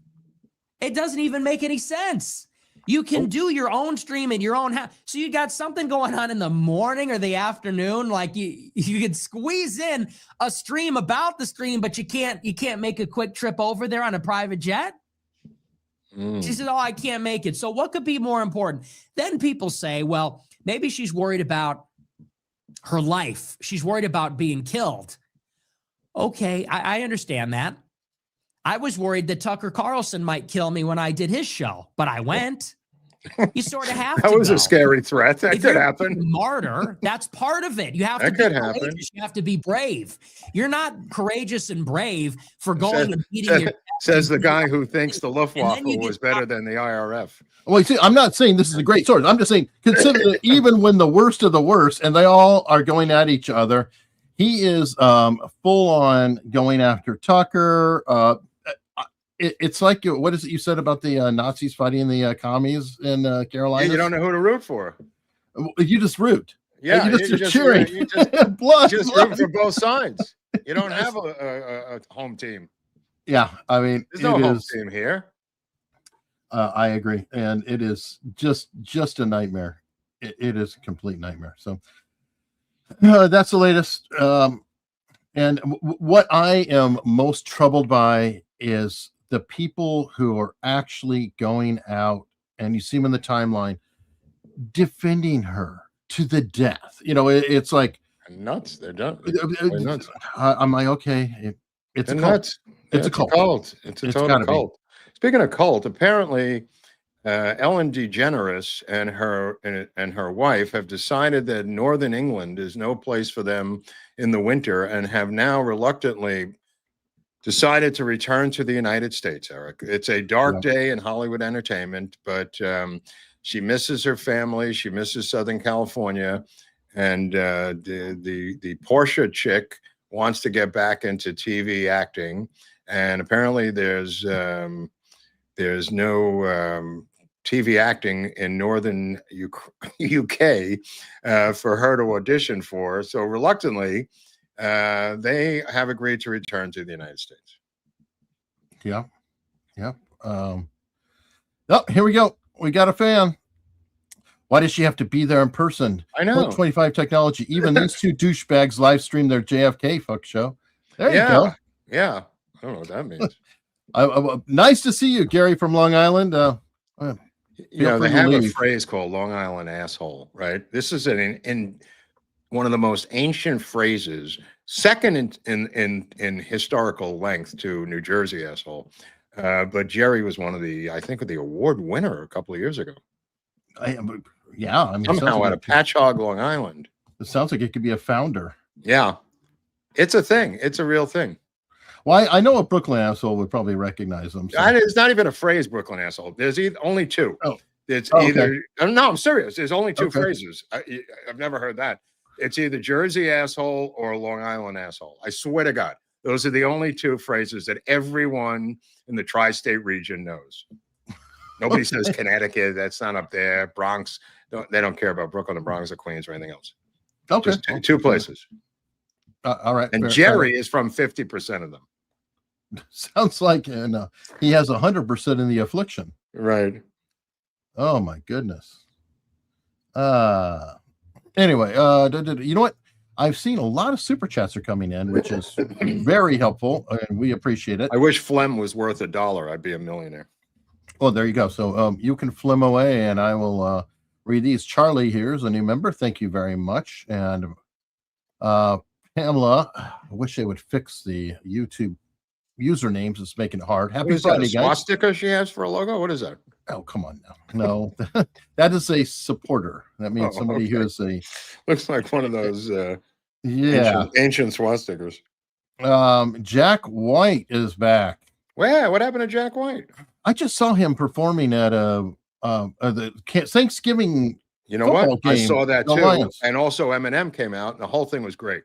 It doesn't even make any sense. You can do your own stream in your own house. So you got something going on in the morning or the afternoon. Like you could squeeze in a stream about the stream, but you can't make a quick trip over there on a private jet. She said, I can't make it. So what could be more important? Then people say, well, maybe she's worried about her life. She's worried about being killed. Okay, I understand that. I was worried that Tucker Carlson might kill me when I did his show, but I went. You sort of have That to was go. a scary threat. That If could you're happen. a martyr, that's part of it. You have to That be could happen. courageous. You have to be brave. You're not courageous and brave for going and beating your Says the guy who thinks the Luftwaffe you get was better than the IRF. Well, you see, I'm not saying this is a great source. I'm just saying, consider that even when the worst of the worst, and they all are going at each other, he is full on going after Tucker. It's like, what is it you said about the Nazis fighting the commies in Carolina? You don't know who to root for. You just root. Yeah, you just cheering. You just, blood, you just blood. root for both sides. You don't have a home team. Yeah, I mean, there's no home team here. I agree, and it is just a nightmare. It is a complete nightmare. So that's the latest. And what I am most troubled by is the people who are actually going out, and you see them in the timeline, defending her to the death. You know, it's like nuts. They're done. They're nuts. I'm like, okay, it's a nuts. It's a cult. It's a total cult. Speaking of cult, apparently Ellen DeGeneres and her wife have decided that Northern England is no place for them in the winter, and have now reluctantly decided to return to the United States, Eric. It's a dark day in Hollywood entertainment, but she misses her family. She misses Southern California, and the Portia chick wants to get back into TV acting, and apparently there's no TV acting in Northern UK for her to audition for. So reluctantly, they have agreed to return to the United States. Yeah. Oh, here we go. We got a fan. Why does she have to be there in person? I know. 25 technology. Even these two douchebags live stream their JFK fuck show. There you go. Yeah. I don't know what that means. Nice to see you, Gary from Long Island. They have a phrase called Long Island asshole, right? This is in one of the most ancient phrases, second in historical length to New Jersey asshole. But Jerry was one of the award winner a couple of years ago. I mean, somehow out of Patchogue, Long Island. It sounds like it could be a founder. Yeah, it's a thing. It's a real thing. Well, I know a Brooklyn asshole would probably recognize them. So. It's not even a phrase, Brooklyn asshole. There's only two. Oh. It's either. Okay. No, I'm serious. There's only two phrases. I've never heard that. It's either Jersey asshole or Long Island asshole. I swear to God, those are the only two phrases that everyone in the tri-state region knows. Nobody says Connecticut. That's not up there. Bronx. They don't care about Brooklyn, the Bronx, or Queens, or anything else. Okay. Just two places. All right. And Jerry is from 50% of them. Sounds like he has 100% in the affliction. Right. Oh my goodness. Anyway, you know what? I've seen a lot of super chats are coming in, which is very helpful, and we appreciate it. I wish phlegm was worth $1. I'd be a millionaire. Oh, there you go. So you can phlegm away, and I will read these. Charlie here is a new member. Thank you very much. And Pamela, I wish they would fix the YouTube usernames. It's making it hard. Happy Friday, guys. Swastika she has for a logo? What is that? Oh, come on now. No, that is a supporter. That means somebody who is a... Looks like one of those ancient swastikas. Jack White is back. Well, what happened to Jack White? I just saw him performing at the Thanksgiving. You know what? Game, I saw that too. Lions. And also Eminem came out, and the whole thing was great.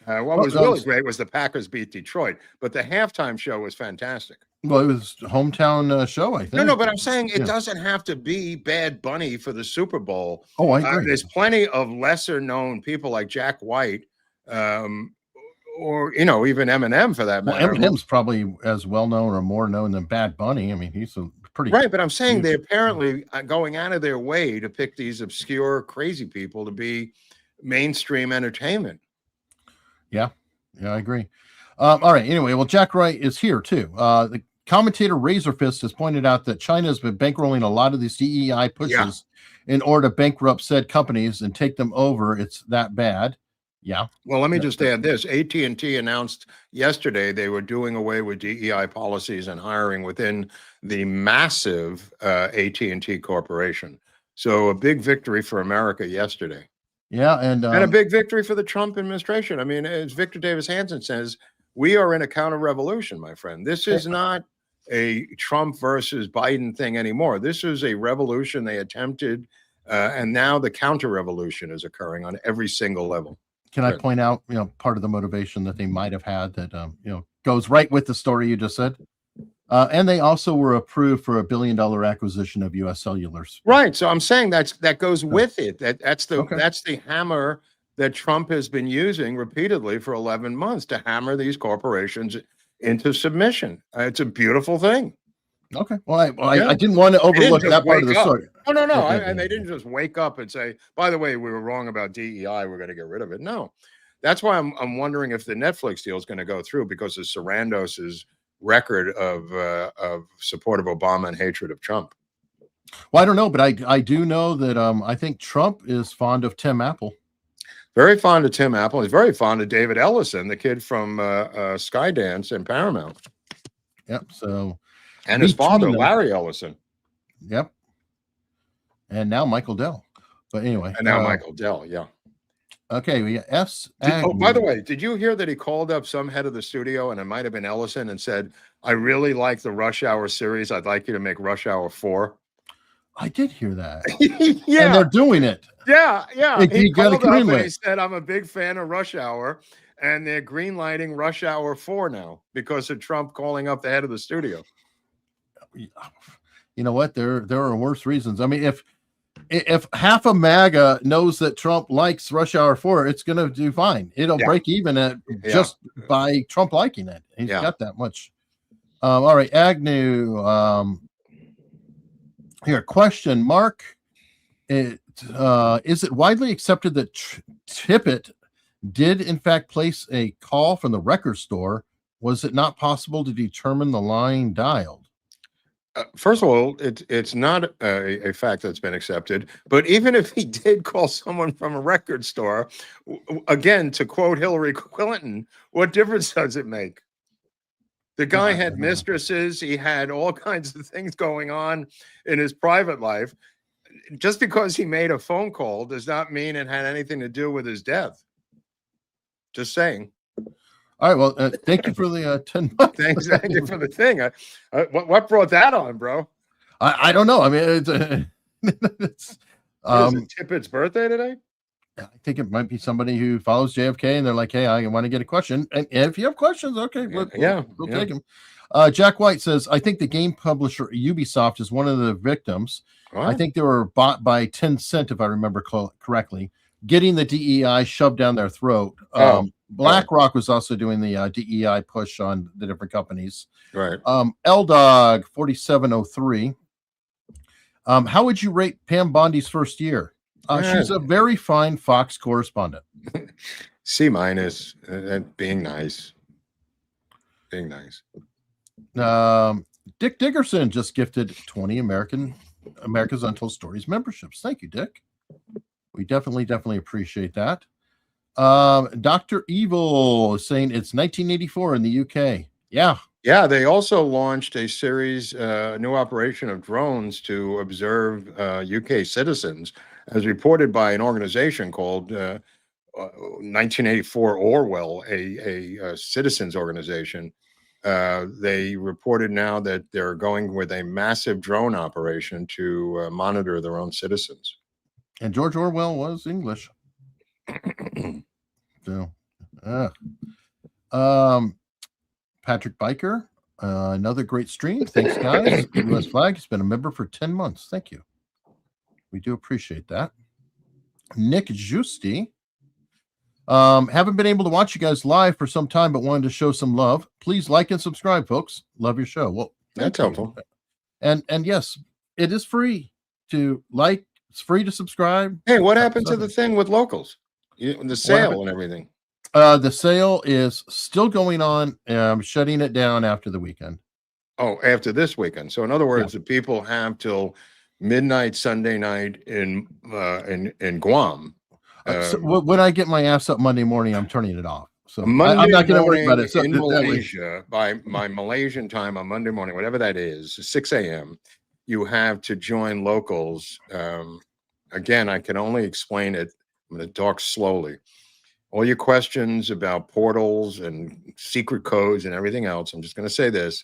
What was really great was the Packers beat Detroit, but the halftime show was fantastic. Well, it was a hometown show, I think. No, but I'm saying it doesn't have to be Bad Bunny for the Super Bowl. Oh, I agree. There's plenty of lesser known people like Jack White, or even Eminem for that matter. Well, Eminem's probably as well known or more known than Bad Bunny. I mean, he's a pretty right. But I'm saying they're apparently going out of their way to pick these obscure, crazy people to be mainstream entertainment. Yeah, I agree. All right. Anyway, well, Jack Wright is here too. The commentator Razorfist has pointed out that China has been bankrolling a lot of these DEI pushes in order to bankrupt said companies and take them over. It's that bad. Yeah. Well, let me just add this. AT&T announced yesterday they were doing away with DEI policies and hiring within the massive AT&T corporation. So a big victory for America yesterday. Yeah, and a big victory for the Trump administration. I mean, as Victor Davis Hanson says, we are in a counter-revolution, my friend. This is not a Trump versus Biden thing anymore. This is a revolution they attempted, and now the counter-revolution is occurring on every single level. Can I point out, part of the motivation that they might have had that, goes right with the story you just said? And they also were approved for $1 billion acquisition of U.S. Cellulars. Right. So I'm saying that goes with it. That's the hammer that Trump has been using repeatedly for 11 months to hammer these corporations into submission. It's a beautiful thing. Okay. Well, I didn't want to overlook that part of the story. No. And they didn't just wake up and say, by the way, we were wrong about DEI. We're going to get rid of it. No. That's why I'm wondering if the Netflix deal is going to go through, because of Sarandos's record of support of Obama and hatred of Trump. Well, I don't know, but I do know that I think Trump is fond of Tim Apple. Very fond of Tim Apple. He's very fond of David Ellison, the kid from Skydance and Paramount. Yep. So, and his father, Larry Ellison. Yep. And now Michael Dell. But anyway. And now Michael Dell. Yeah. Okay. We got by the way, did you hear that he called up some head of the studio, and it might have been Ellison, and said, I really like the Rush Hour series. I'd like you to make Rush Hour 4. I did hear that. Yeah. And they're doing it. Yeah. He got it greenlit. He said, I'm a big fan of Rush Hour, and they're greenlighting Rush Hour 4 now because of Trump calling up the head of the studio. You know what? There are worse reasons. I mean, if half of MAGA knows that Trump likes Rush Hour 4, it's going to do fine. It'll break even at just by Trump liking it. He's got that much. All right, Agnew. Here, question, Mark. Is it widely accepted that Tippett did in fact place a call from the record store? Was it not possible to determine the line dialed? First of all, it's not a fact that's been accepted. But even if he did call someone from a record store, again, to quote Hillary Clinton, what difference does it make? The guy had mistresses. He had all kinds of things going on in his private life. Just because he made a phone call does not mean it had anything to do with his death. Just saying. All right. Well, thank you for the 10 bucks. Thank you for the thing. What brought that on, bro? I don't know. I mean, it's is it Tippett's birthday today? I think it might be somebody who follows JFK, and they're like, "Hey, I want to get a question." And if you have questions, okay, we'll take them. Jack White says, "I think the game publisher Ubisoft is one of the victims. What? I think they were bought by Tencent, if I remember correctly, getting the DEI shoved down their throat." BlackRock was also doing the DEI push on the different companies. Right. LDog 4703. How would you rate Pam Bondi's first year? She's a very fine Fox correspondent. C-, being nice. Being nice. Dick Dickerson just gifted 20 America's Untold Stories memberships. Thank you, Dick. We definitely appreciate that. Dr. Evil is saying it's 1984 in the UK. Yeah, they also launched a series, new operation of drones to observe UK citizens, as reported by an organization called 1984 Orwell, a citizens organization. They reported now that they're going with a massive drone operation to monitor their own citizens. And George Orwell was English. So, Patrick Biker, another great stream. Thanks, guys. US Flag has been a member for 10 months. Thank you. We do appreciate that. Nick Giusti. Haven't been able to watch you guys live for some time, but wanted to show some love. Please like and subscribe, folks. Love your show. Well, that's helpful. And yes, it is free to like. It's free to subscribe. Hey, what happened to the thing with locals? The sale and everything. The sale is still going on. I'm shutting it down after the weekend. Oh, after this weekend. So in other words, the people have till midnight Sunday night in Guam. So when I get my ass up Monday morning, I'm turning it off. So Monday I'm not going to worry about morning it. So in that way- Malaysia, by my Malaysian time on Monday morning, whatever that is, 6 a.m., you have to join locals. Again, I can only explain it. I'm going to talk slowly. All your questions about portals and secret codes and everything else, I'm just going to say this.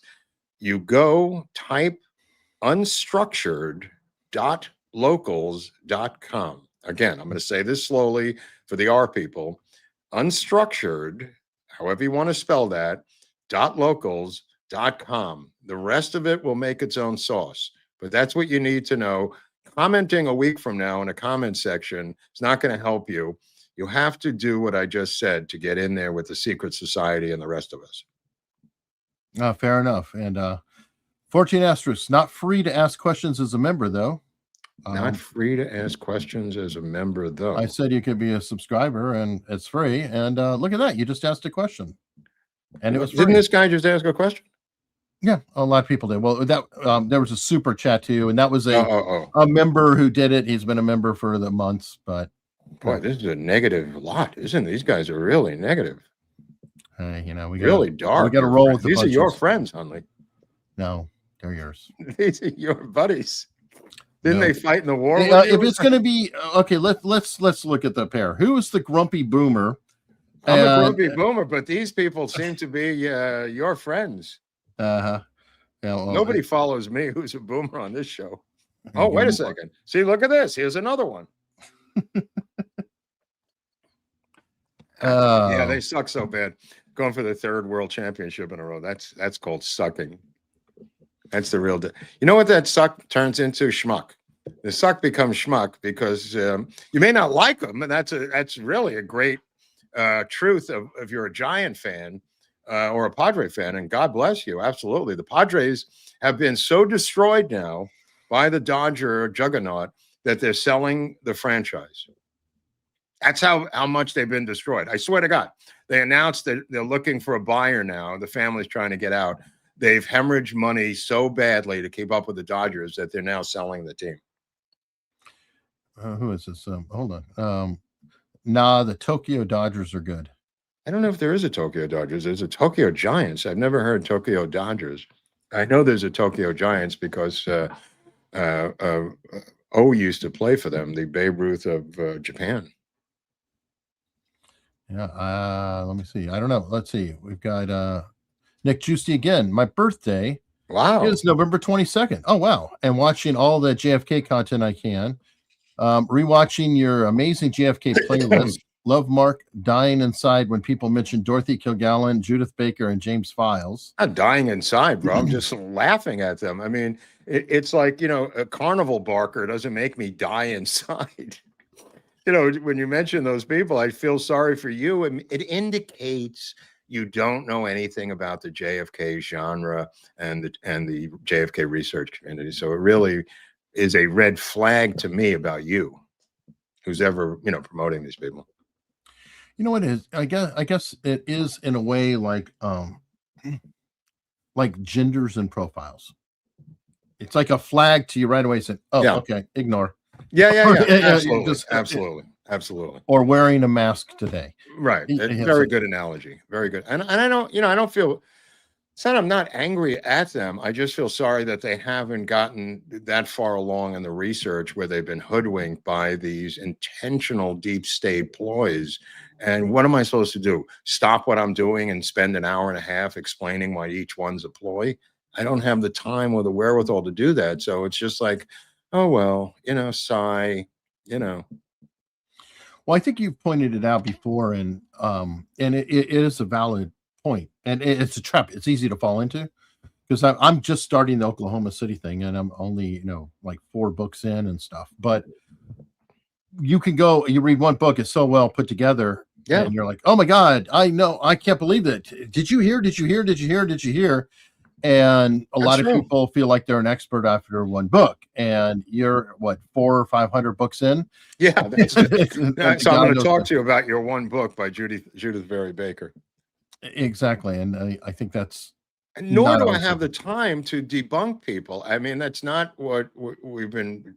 You go type unstructured.locals.com. Again, I'm going to say this slowly for the R people. Unstructured, however you want to spell that, .locals.com. The rest of it will make its own sauce, but that's what you need to know. Commenting a week from now in a comment section is not going to help you. You have to do what I just said to get in there with the secret society and the rest of us. Fair enough. And 14 asterisk, not free to ask questions as a member, though. Not free to ask questions as a member, though. I said you could be a subscriber and it's free. And look at that. You just asked a question. And it was free. Didn't this guy just ask a question? Yeah, a lot of people did. Well, that there was a super chat too, and that was a member who did it. He's been a member for the months, but boy, this is a negative lot, isn't it? These guys are really negative. You know, we really dark. We got to roll with the These punches. are your friends, Hunley. No, they're yours. These are your buddies. Didn't they fight in the war? If it's going to be okay, let's look at the pair. Who is the grumpy boomer? I'm a grumpy boomer, but these people seem to be your friends. Yeah, well, nobody follows me who's a boomer on this show. Oh, wait a second. See, look at this. Here's another one. Yeah, they suck so bad. Going for the third world championship in a row. That's called sucking. That's the real. You know what that suck turns into? Schmuck. The suck becomes schmuck because you may not like them, and that's really a great truth of if you're a Giant fan. Or a Padre fan, and God bless you. Absolutely. The Padres have been so destroyed now by the Dodger juggernaut that they're selling the franchise. That's how much they've been destroyed. I swear to God. They announced that they're looking for a buyer now. The family's trying to get out. They've hemorrhaged money so badly to keep up with the Dodgers that they're now selling the team. Who is this? Hold on. Nah, the Tokyo Dodgers are good. I don't know if there is a Tokyo Dodgers. There's a Tokyo Giants. I've never heard Tokyo Dodgers. I know there's a Tokyo Giants because O used to play for them, the Babe Ruth of Japan. Yeah. Let me see. I don't know. Let's see. We've got Nick Juicy again. My birthday is November 22nd. Oh, wow. And watching all the JFK content I can. Rewatching your amazing JFK playlist. Love Mark dying inside when people mention Dorothy Kilgallen, Judith Baker, and James Files. Not dying inside, bro. I'm just laughing at them. I mean, it's like, you know, a carnival barker doesn't make me die inside. You know, when you mention those people, I feel sorry for you. And it indicates you don't know anything about the JFK genre and the JFK research community. So it really is a red flag to me about you, who's ever, you know, promoting these people. You know what it is? I guess it is in a way like genders and profiles. It's like a flag to you right away saying, oh, okay, ignore. Yeah. Absolutely. Absolutely. Or wearing a mask today. Right. Very good analogy. Very good. And I don't, you know, I don't feel, it's not, I'm not angry at them. I just feel sorry that they haven't gotten that far along in the research where they've been hoodwinked by these intentional deep state ploys. And what am I supposed to do? Stop what I'm doing and spend an hour and a half explaining why each one's a ploy? I don't have the time or the wherewithal to do that. So it's just like, oh, well, you know, sigh, you know. Well, I think you've pointed it out before, and it is a valid point, and it's a trap. It's easy to fall into because I'm just starting the Oklahoma City thing, and I'm only, you know, like 4 books in and stuff. But you can go, you read one book, it's so well put together, and you're like, oh my God, I know, I can't believe it. Did you hear? Did you hear? Did you hear? Did you hear? And a lot of people feel like they're an expert after one book, and you're what, 400 or 500 books in. Yeah, that's so I'm going to talk to you about your one book by Judith Very Baker. Exactly, and I think that's. Nor do I have the time to debunk people. I mean, that's not what we've been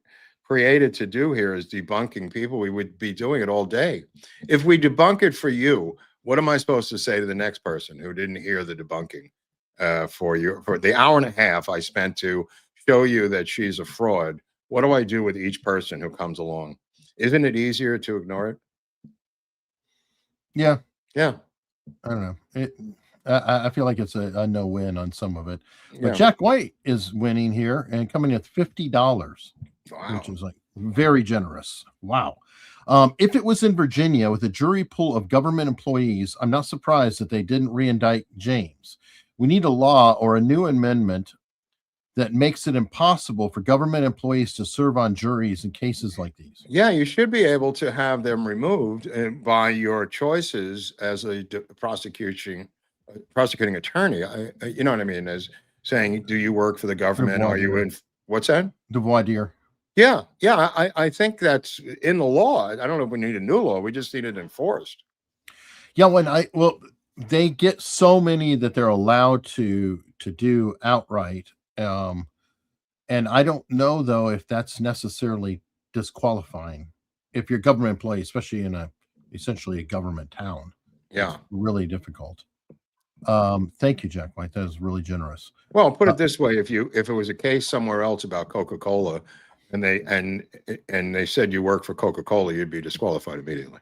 created to do here is debunking people. We would be doing it all day. If we debunk it for you, what am I supposed to say to the next person who didn't hear the debunking for the hour and a half I spent to show you that she's a fraud? What do I do with each person who comes along? Isn't it easier to ignore it? Yeah. Yeah. I don't know. I feel like it's a no-win on some of it. But Yeah. Jack White is winning here and coming at $50, which is like very generous. Wow. If it was in Virginia with a jury pool of government employees, I'm not surprised that they didn't re-indict James. We need a law or a new amendment that makes it impossible for government employees to serve on juries in cases like these. Yeah, you should be able to have them removed by your choices as a prosecuting attorney. You know what I mean? As saying, do you work for the government? Are you in? What's that? The voir dire. Yeah. I think that's in the law. I don't know if we need a new law. We just need it enforced. Yeah. They get so many that they're allowed to do outright. And I don't know though if that's necessarily disqualifying if you're a government employee, especially in essentially a government town. Yeah, it's really difficult. Thank you, Jack White. That is really generous. Well, put it this way: if it was a case somewhere else about Coca-Cola, and they said you work for Coca-Cola, you'd be disqualified immediately.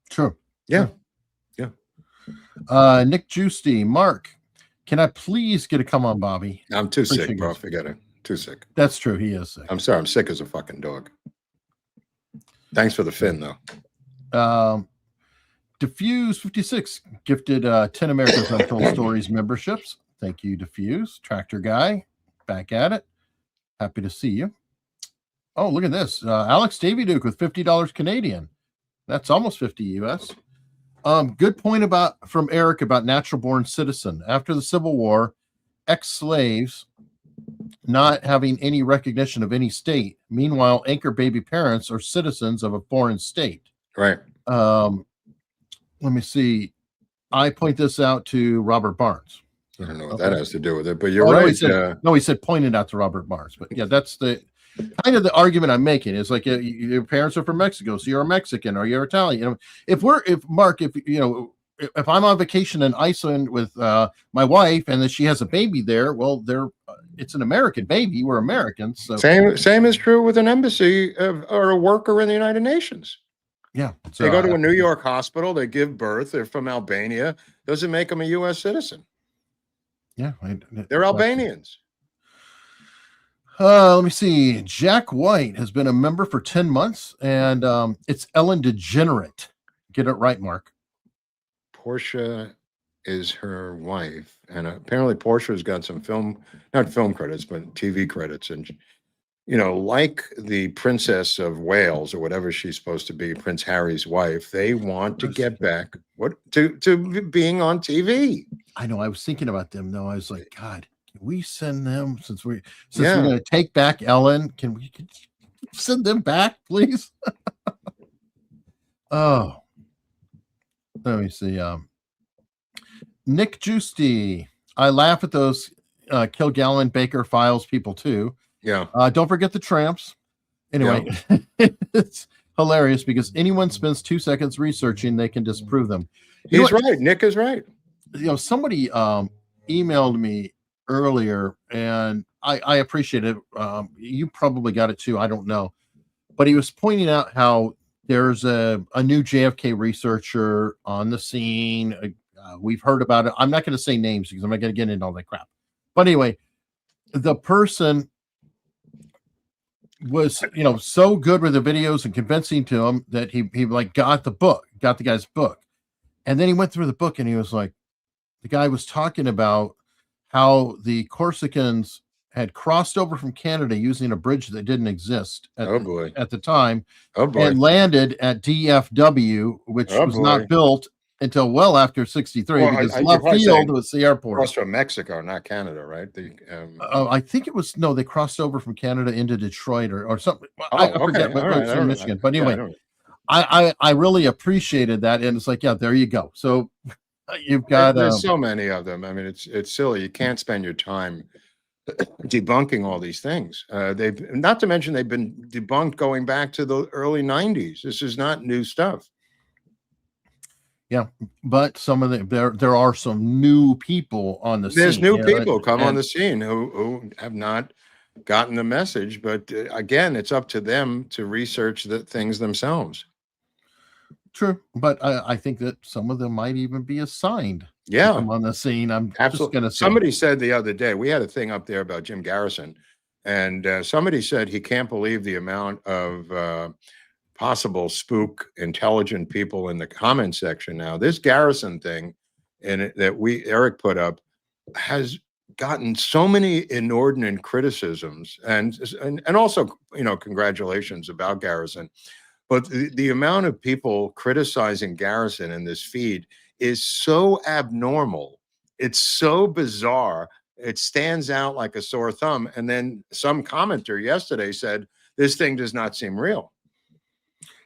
True. Yeah. Nick Giusti, Mark. Can I please get a come on, Bobby? I'm too sick, bro. Forget it. Too sick. That's true. He is sick. I'm sorry. I'm sick as a fucking dog. Thanks for the fin, though. Diffuse 56 gifted 10 America's Untold Stories memberships. Thank you, Diffuse. Tractor Guy, back at it. Happy to see you. Oh, look at this. Alex Davy Duke with $50 Canadian. That's almost 50 US. Good point from Eric about natural born citizen. After the Civil War, ex-slaves not having any recognition of any state. Meanwhile, anchor baby parents are citizens of a foreign state. Right. Let me see. I point this out to Robert Barnes. I don't know what that has to do with it, but you're right. He said pointed out to Robert Barnes. But yeah, that's the kind of the argument I'm making. Is like your parents are from Mexico, so you're a Mexican or you're Italian. You know, if I'm on vacation in Iceland with my wife and then she has a baby there, well, it's an American baby. We're Americans. So same is true with an embassy or a worker in the United Nations. Yeah, they go to a New York hospital, they give birth, they're from Albania. Doesn't make them a U.S. citizen. Yeah, they're Albanians. Let me see. Jack White has been a member for 10 months, and it's Ellen DeGenerate. Get it right, Mark. Portia is her wife, and apparently Portia's got some not film credits, but TV credits, and like the Princess of Wales or whatever she's supposed to be, Prince Harry's wife, they want to get back to being on TV. I know. I was thinking about them though. I was like, God, can we send them since we're going to take back Ellen? Can we send them back, please? Oh, let me see. Nick Giusti. I laugh at those Kilgallen Baker Files people too. Yeah. Don't forget the tramps. Anyway, it's hilarious because anyone spends 2 seconds researching, they can disprove them. He's right. Nick is right. Somebody emailed me earlier, and I appreciate it. You probably got it too. I don't know. But he was pointing out how there's a new JFK researcher on the scene. We've heard about it. I'm not going to say names because I'm not going to get into all that crap. But anyway, the person was so good with the videos and convincing to him that he got the guy's book, and then he went through the book and he was like, the guy was talking about how the Corsicans had crossed over from Canada using a bridge that didn't exist at the time, and landed at DFW, which was not built until well after 63 because Love Field was the airport. Crossed from Mexico, not Canada, right? I think it was they crossed over from Canada into Detroit or something. I forget, but it's from Michigan. But anyway, I really appreciated that, and it's like, yeah, there you go. So you've got there's so many of them. I mean, it's silly. You can't spend your time debunking all these things. They've, not to mention, they've been debunked going back to the early 90s. This is not new stuff. Yeah, but some of there are some new people on the There's scene. new you know, people come on and- the scene who have not gotten the message, but again, it's up to them to research the things themselves. True, but I think that some of them might even be assigned to Yeah, come on the scene. I'm just absolutely. going to say. Somebody said the other day, we had a thing up there about Jim Garrison, and somebody said he can't believe the amount of possible spook intelligent people in the comment section now. This Garrison thing that Eric put up has gotten so many inordinate criticisms and also, you know, congratulations about Garrison. But the amount of people criticizing Garrison in this feed is so abnormal. It's so bizarre. It stands out like a sore thumb. And then some commenter yesterday said, this thing does not seem real.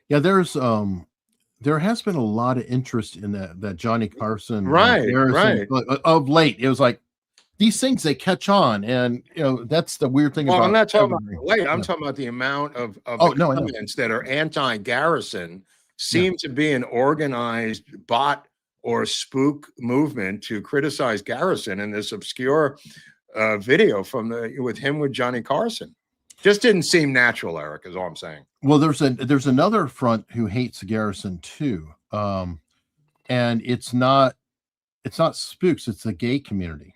Yeah, there has been a lot of interest in that Johnny Carson, Right, Garrison, right. of late. It was like these things, they catch on, and you know that's the weird thing Well, about. I'm not talking about everything. late. I'm Yeah. talking about the amount of Oh, the no, I know. comments that are anti-Garrison seem to be an organized bot or spook movement to criticize Garrison in this obscure video with him with Johnny Carson. Just didn't seem natural, Eric, is all I'm saying. Well, there's another front who hates Garrison too, and it's not spooks. It's the gay community.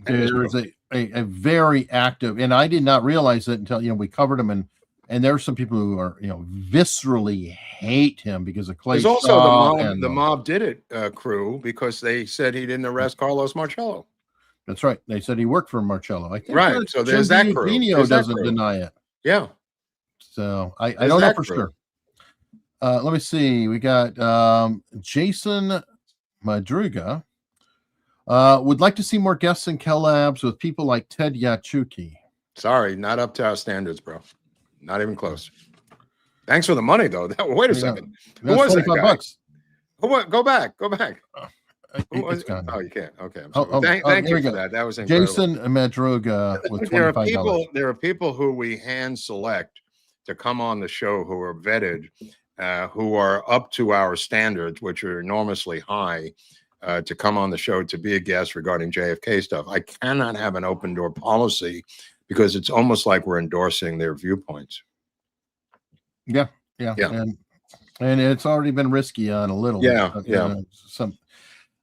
There's a very active, and I did not realize it until, you know, we covered him, and there are some people who are, you know, viscerally hate him because of Clay. There's also Shaw the mob did it crew, because they said he didn't arrest Carlos Marcello. That's right. They said he worked for Marcello. I think Right. So there's that crew. Doesn't deny it. Yeah. So I don't know for sure. Let me see. We got Jason Madruga. Would like to see more guests and collabs with people like Ted Yachuki. Sorry, not up to our standards, bro. Not even close. Thanks for the money, though. Wait a second. Who was that guy? $25. Go back. It's gone. Oh, you can't. Okay. I'm sorry. Thank you for that. That was incredible. Jason Madruga with $25. There are people who we hand select to come on the show who are vetted, who are up to our standards, which are enormously high, to come on the show to be a guest regarding JFK stuff. I cannot have an open door policy because it's almost like we're endorsing their viewpoints. Yeah. And it's already been risky on a little.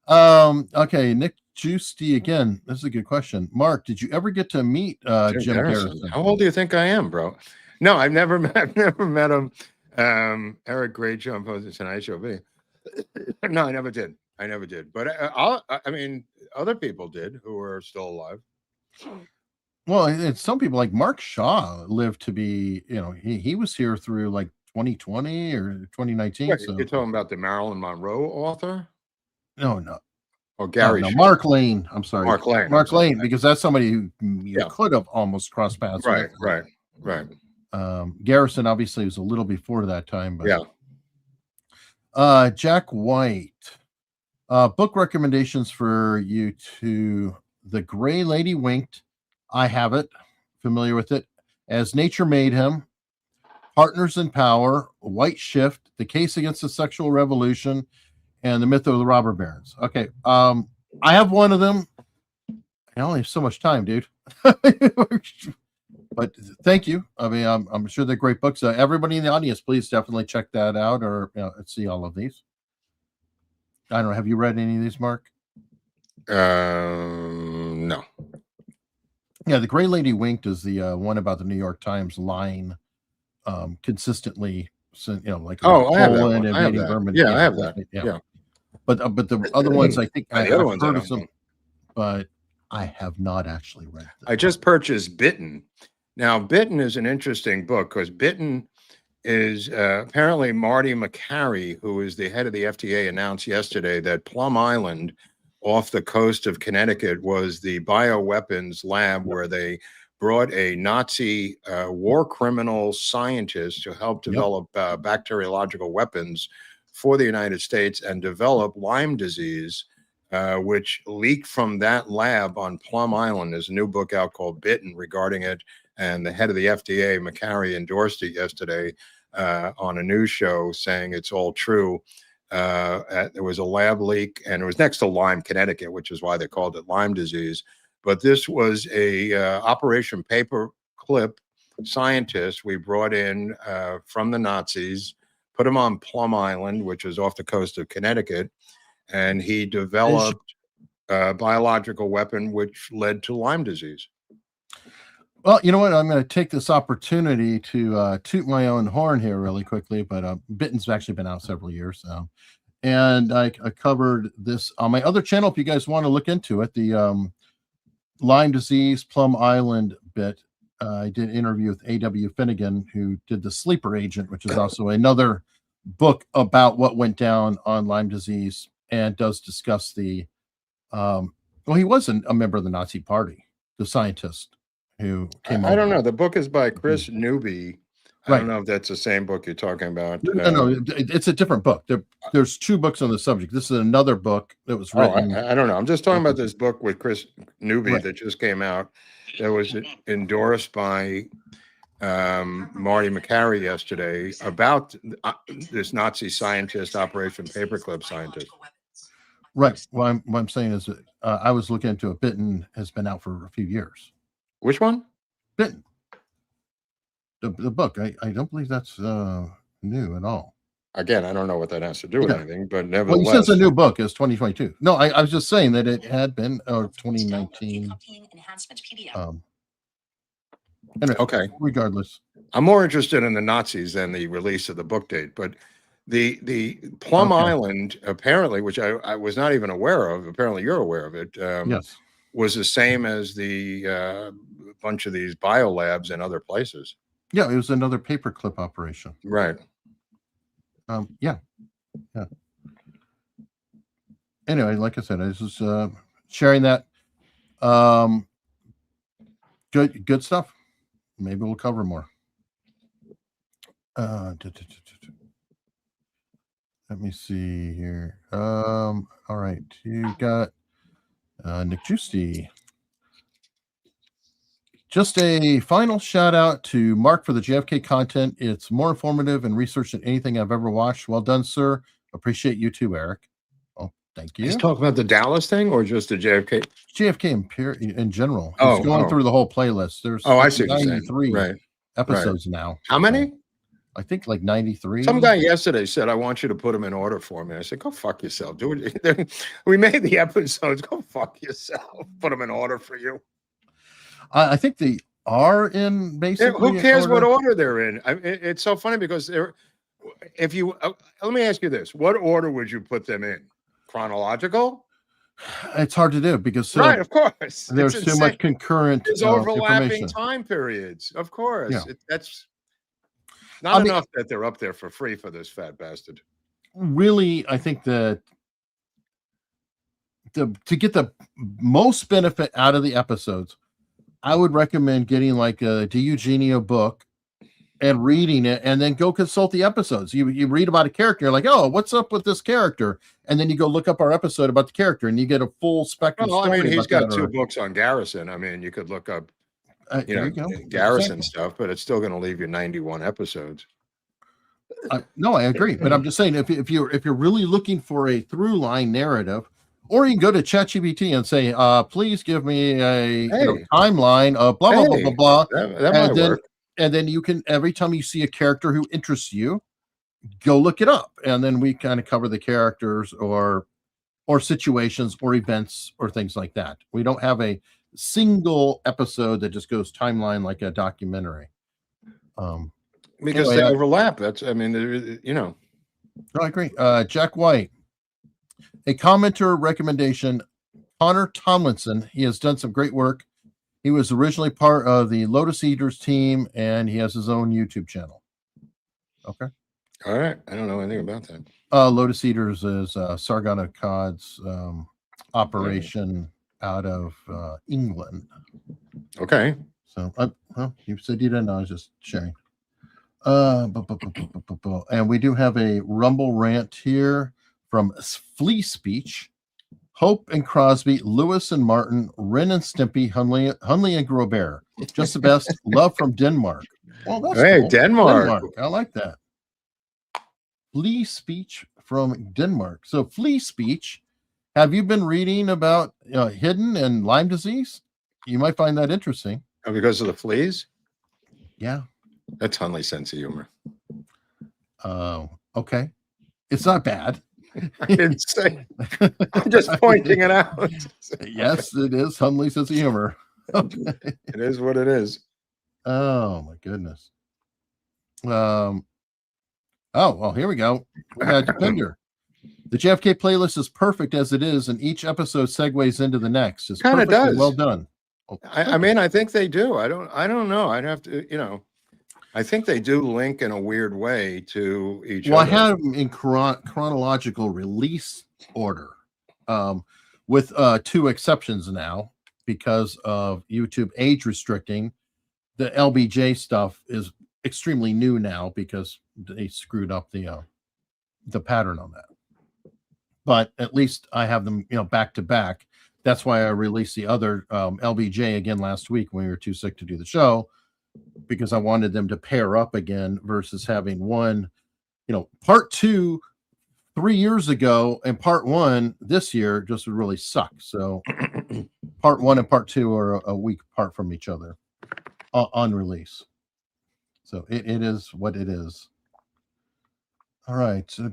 Okay, Nick Juicy again. This is a good question. Mark, did you ever get to meet Jim Garrison? How old do you think I am, bro? No, I've never met him. Eric, great jump on the Tonight Show. No, I never did. But I mean, other people did who are still alive. Well, it's some people like Mark Shaw lived to be, you know, he was here through like 2020 or 2019. Wait, so you're talking about the Marilyn Monroe author? No. Oh, Gary. No, Mark Lane. I'm sorry. Mark Lane, because that's somebody who you could have almost crossed paths with. Right. Garrison obviously was a little before that time, but Jack White. Book recommendations for you to The Gray Lady Winked. I have it, familiar with it. As Nature Made Him, Partners in Power, White Shift, The Case Against the Sexual Revolution, and The Myth of the Robber Barons. Okay, I have one of them. I only have so much time, dude. But thank you. I mean, I'm sure they're great books. Everybody in the audience, please definitely check that out, or see all of these. I don't know. Have you read any of these, Mark? No. Yeah, The Gray Lady Winked is the one about the New York Times lying consistently. Like I have that Poland one. and I have invading that. Burma. Yeah, I have that. Yeah. But the other ones, I think I've ones I heard don't of some, know. but I have not actually read them. I just purchased Bitten. Now, Bitten is an interesting book because Bitten is apparently Marty McCary, who is the head of the FDA, announced yesterday that Plum Island off the coast of Connecticut was the bioweapons lab where they brought a Nazi war criminal scientist to help develop bacteriological weapons for the United States and develop Lyme disease which leaked from that lab on Plum Island. There's a new book out called Bitten regarding it, and the head of the FDA, McCary, endorsed it yesterday on a news show, saying it's all true. There was a lab leak, and it was next to Lyme, Connecticut, which is why they called it Lyme disease. But this was a Operation Paperclip scientist we brought in from the Nazis, put him on Plum Island, which is off the coast of Connecticut, and he developed a biological weapon which led to Lyme disease. Well, you know what? I'm going to take this opportunity to toot my own horn here really quickly, but Bitten's actually been out several years now. And I covered this on my other channel. If you guys want to look into it, the Lyme disease Plum Island bit. I did an interview with A.W. Finnegan, who did The Sleeper Agent, which is also another book about what went down on Lyme disease, and does discuss the, well, he wasn't a member of the Nazi Party, the scientist who came I don't know. The book is by Chris Newby. I Right. don't know if that's the same book you're talking about. No, it's a different book. There's two books on the subject. This is another book that was written. I don't know. I'm just talking about this book with Chris Newby Right. that just came out. That was endorsed by Marty McCary yesterday about this Nazi scientist, Operation Paperclip scientist. Right. What I'm saying is that I was looking into it. Bitten has been out for a few years. Which one? Bitten. The book. I don't believe that's new at all. Again, I don't know what that has to do with Yeah. anything, but Well, nevertheless. he says a new book is 2022. No, I was just saying that it had been 2019. Anyway, Okay. regardless. I'm more interested in the Nazis than the release of the book date, but the Plum Okay. Island, apparently, which I was not even aware of, apparently you're aware of it, Yes. was the same as the bunch of these biolabs in other places. Yeah, it was another paperclip operation. Right. Yeah. Anyway, like I said, I was just sharing that. Good stuff. Maybe we'll cover more. Let me see here. All right, you got Nick Juicy. Just a final shout out to Mark for the JFK content. It's more informative and research than anything I've ever watched. Well done, sir. Appreciate you too, Eric. Oh, thank you. He's talking about the Dallas thing or just the JFK? JFK in general. He's going through the whole playlist. There's I see what you're saying. 93 Right. episodes now. How many? I think like 93. Some guy yesterday said, I want you to put them in order for me. I said, go fuck yourself. Do it. We made the episodes. Go fuck yourself. Put them in order for you. I think they are in basically. Who cares what order they're in? It's so funny because if you let me ask you this: what order would you put them in? Chronological? It's hard to do because right, of course, there's too much concurrent. There's overlapping information. time periods. Of course, Yeah. That's not enough that they're up there for free for this fat bastard. Really, I think that to get the most benefit out of the episodes, I would recommend getting like a De Eugenio book and reading it, and then go consult the episodes. You read about a character, you're like, oh, what's up with this character? And then you go look up our episode about the character, and you get a full spectrum. Well, I mean, he's got two books. books on Garrison. I mean, you could look up, There you go. Garrison Exactly. stuff, but it's still going to leave you 91 episodes. No, I agree, but I'm just saying if you're really looking for a through line narrative, or you can go to ChatGPT and say, please give me a timeline of blah blah blah blah blah, That might work. And then you can, every time you see a character who interests you, go look it up, and then we kind of cover the characters or situations or events or things like that. We don't have a single episode that just goes timeline like a documentary. Because anyway, they overlap. That's, I mean, No, I agree. Jack White, a commenter recommendation. Connor Tomlinson. He has done some great work. He was originally part of the Lotus Eaters team, and he has his own YouTube channel. Okay. All right. I don't know anything about that. Lotus Eaters is Sargana Cod's operation out of England. Okay. So, well, you said you didn't know. I was just sharing. And we do have a Rumble rant here from Flea Speech. Hope and Crosby, Lewis and Martin, Ren and Stimpy, Hunley and Groubert. Just the best. Love from Denmark. Well, that's cool. Denmark. I like that. Flea speech from Denmark. So flea speech. Have you been reading about hidden and Lyme disease? You might find that interesting. Oh, because of the fleas? Yeah. That's Hunley's sense of humor. Okay. It's not bad. I didn't say. I'm just pointing it out. Yes, it is Hunley's sense of humor. Okay. It is what it is. Oh my goodness. Oh, well, here we go. We got Dupender. The JFK playlist is perfect as it is, and each episode segues into the next. It's kind of does. Well done. Oh, I mean, I think they do. I don't know. I'd have to, I think they do link in a weird way to each other. I have them in chronological release order, with 2 exceptions now because of YouTube age restricting. The LBJ stuff is extremely new now because they screwed up the pattern on that. But at least I have them, back to back. That's why I released the other LBJ again last week when we were too sick to do the show, because I wanted them to pair up again versus having one, part 2 3 years ago and part 1 this year just would really suck. So part 1 and part 2 are a week apart from each other on release. So it is what it is. All right. So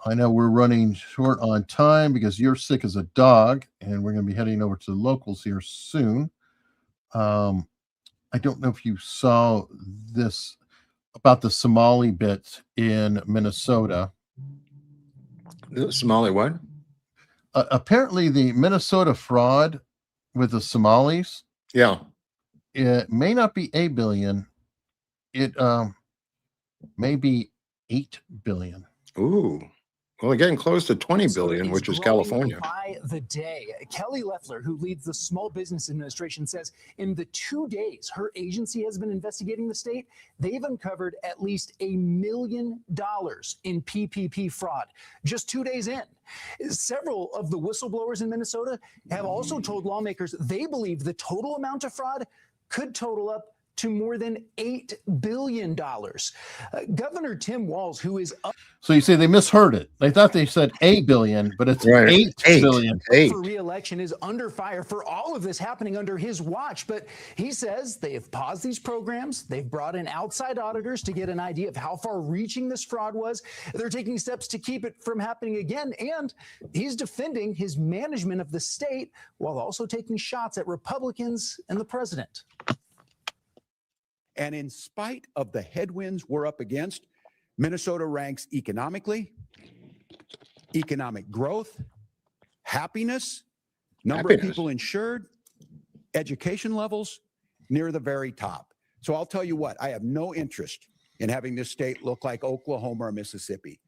I know we're running short on time because you're sick as a dog, and we're going to be heading over to the locals here soon. I don't know if you saw this about the Somali bit in Minnesota. The Somali what? Apparently, the Minnesota fraud with the Somalis. Yeah. It may not be $1 billion. It may be $8 billion. Ooh. Well, we're getting close to 20 billion, which is California. By the day, Kelly Loeffler, who leads the Small Business Administration, says in the 2 days her agency has been investigating the state, they've uncovered at least $1 million in PPP fraud just 2 days in. Several of the whistleblowers in Minnesota have also told lawmakers they believe the total amount of fraud could total up to more than $8 billion. Governor Tim Walz, who is up. So you say they misheard it. They thought they said $1 billion, but it's right. $8 billion. For re-election is under fire for all of this happening under his watch. But he says they have paused these programs. They've brought in outside auditors to get an idea of how far reaching this fraud was. They're taking steps to keep it from happening again. And he's defending his management of the state while also taking shots at Republicans and the president. And in spite of the headwinds we're up against, Minnesota ranks economically, economic growth, happiness, number of people insured, education levels near the very top. So I'll tell you what, I have no interest in having this state look like Oklahoma or Mississippi.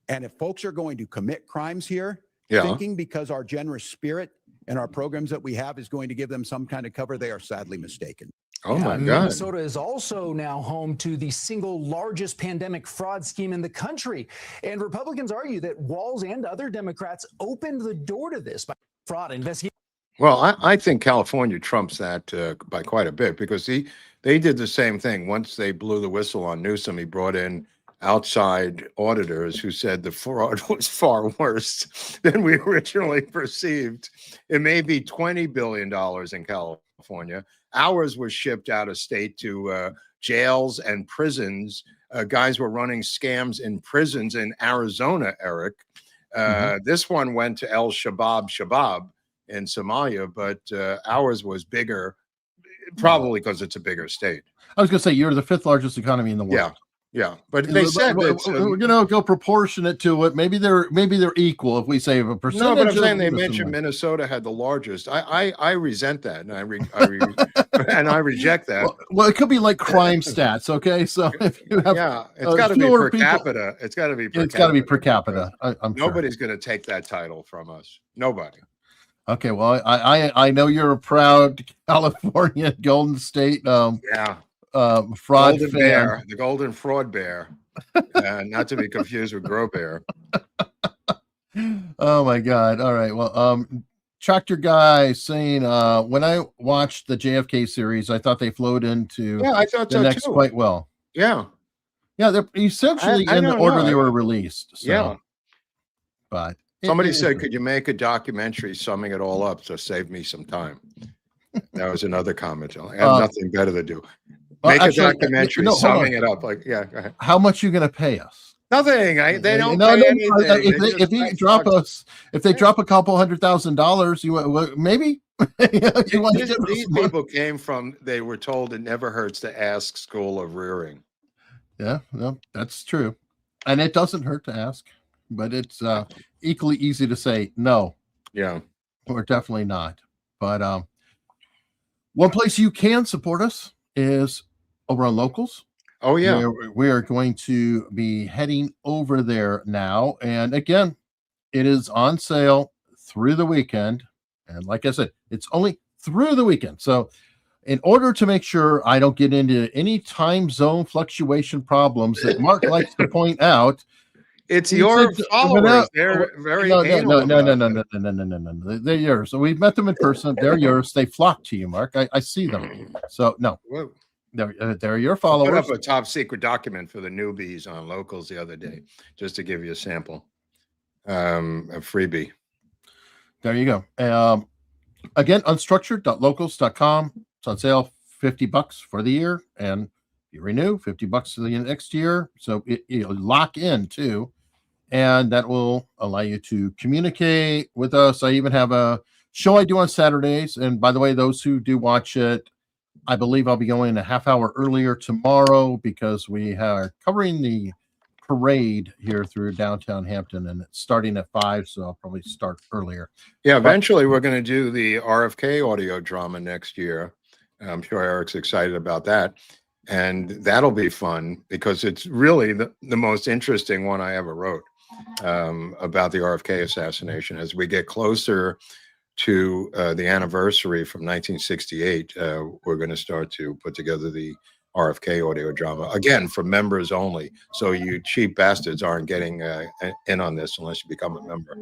And if folks are going to commit crimes here, thinking because our generous spirit and our programs that we have is going to give them some kind of cover, they are sadly mistaken. Oh my God. Minnesota is also now home to the single largest pandemic fraud scheme in the country. And Republicans argue that Walz and other Democrats opened the door to this by fraud investigation. Well, I think California trumps that by quite a bit because they did the same thing. Once they blew the whistle on Newsom, he brought in outside auditors who said the fraud was far worse than we originally perceived. It may be $20 billion in California. Ours was shipped out of state to jails and prisons. Guys were running scams in prisons in Arizona, Eric. This one went to El Shabab in Somalia, but ours was bigger, probably because it's a bigger state. I was going to say, you're the 5th largest economy in the world. Yeah, but they said we're going to go proportionate to it. Maybe they're equal if we say a percentage. No, but I'm saying they mentioned Minnesota had the largest. I resent that, and I reject that. Well, it could be like crime stats. Okay, so if you have it's got to be per capita. It's got to be. It's got to be per capita. I'm Nobody's sure. going to take that title from us. Nobody. Okay, well, I know you're a proud California Golden State. Fraud Golden fan. Bear, the Golden Fraud Bear, not to be confused with Groubert. Oh my God. All right. Well, Tractor Guy saying, when I watched the JFK series, I thought they flowed into Yeah, I thought the so next too. quite well. Yeah. Yeah, they're essentially I in the don't order know. they were released. So, Yeah. but Somebody said, could you make a documentary summing it all up to save me some time? That was another comment. I have nothing better to do. Make a documentary summing it up. Like, yeah, go ahead. How much are you going to pay us? Nothing. They don't pay anything. If they drop a couple $100,000, you maybe you want to these people came from. They were told it never hurts to ask school of rearing. Yeah, no, that's true, and it doesn't hurt to ask, but it's equally easy to say no. Yeah, or definitely not. But one place you can support us is over on Locals. Oh yeah, we are going to be heading over there now, and again, it is on sale through the weekend. And like I said, it's only through the weekend. So in order to make sure I don't get into any time zone fluctuation problems that Mark likes to point out, it's your followers. They're very no. They're yours. So we've met them in person. They're yours. They flock to you, Mark. I see them. So no, they're your followers. I put up a top secret document for the newbies on Locals the other day, just to give you a sample, a freebie. There you go. Again, unstructured.locals.com. It's on sale, $50 for the year, and you renew $50 for the next year. So you lock in too, and that will allow you to communicate with us. I even have a show I do on Saturdays, and by the way, those who do watch it, I believe I'll be going a half hour earlier tomorrow because we are covering the parade here through downtown Hampton, and it's starting at 5, so I'll probably start earlier. Yeah, eventually we're going to do the RFK audio drama next year. I'm sure Eric's excited about that, and that'll be fun because it's really the most interesting one I ever wrote about the RFK assassination. As we get closer to the anniversary from 1968, we're going to start to put together the RFK audio drama, again, for members only. So you cheap bastards aren't getting in on this unless you become a member.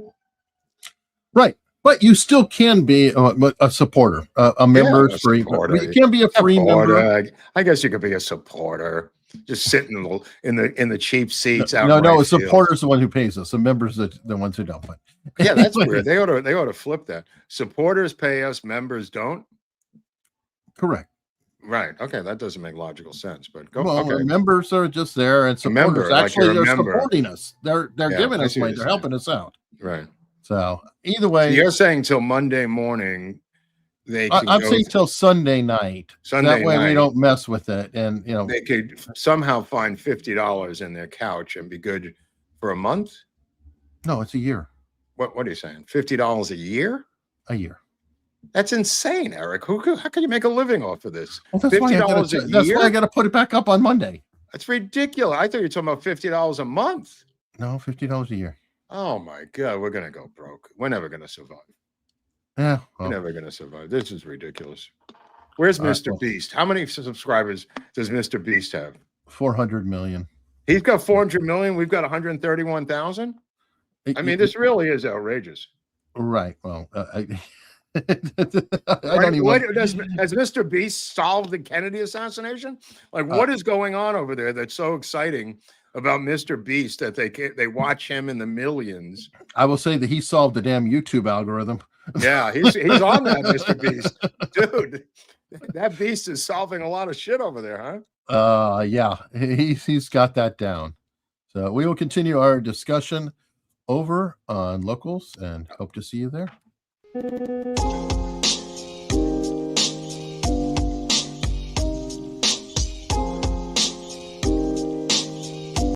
Right. But you still can be a supporter, a member. Yeah, a supporter. You can be a free member. I guess you could be a supporter. Just sitting in the cheap seats. No, a supporter's the one who pays us. The members are the ones who don't. But yeah, that's weird. They ought to flip that. Supporters pay us, members don't. Correct. Right. Okay, that doesn't make logical sense. But go. Well, okay. Members are just there, and supporters they're supporting us. They're giving us money. They're helping us out. Right. So either way, so you're saying till Monday morning. I'm saying till Sunday night. That way we don't mess with it, and they could somehow find $50 in their couch and be good for a month. No, it's a year. What are you saying? $50 a year? A year. That's insane, Eric. How can you make a living off of this? Well, that's $50 a year. That's why I got to put it back up on Monday. That's ridiculous. I thought you were talking about $50 a month. No, $50 a year. Oh my God, we're gonna go broke. We're never gonna survive. Yeah, we're never gonna survive. This is ridiculous. Where's Mr. Beast? How many subscribers does Mr. Beast have? 400 million. He's got 400 million. We've got 131,000. I mean, this really is outrageous. Right. Well, I don't even. Has Mr. Beast solved the Kennedy assassination? Like, what is going on over there that's so exciting about Mr. Beast that they watch him in the millions? I will say that he solved the damn YouTube algorithm. Yeah, he's on that, Mr. Beast. Dude, that beast is solving a lot of shit over there, huh? Yeah, he's got that down. So we will continue our discussion over on Locals and hope to see you there.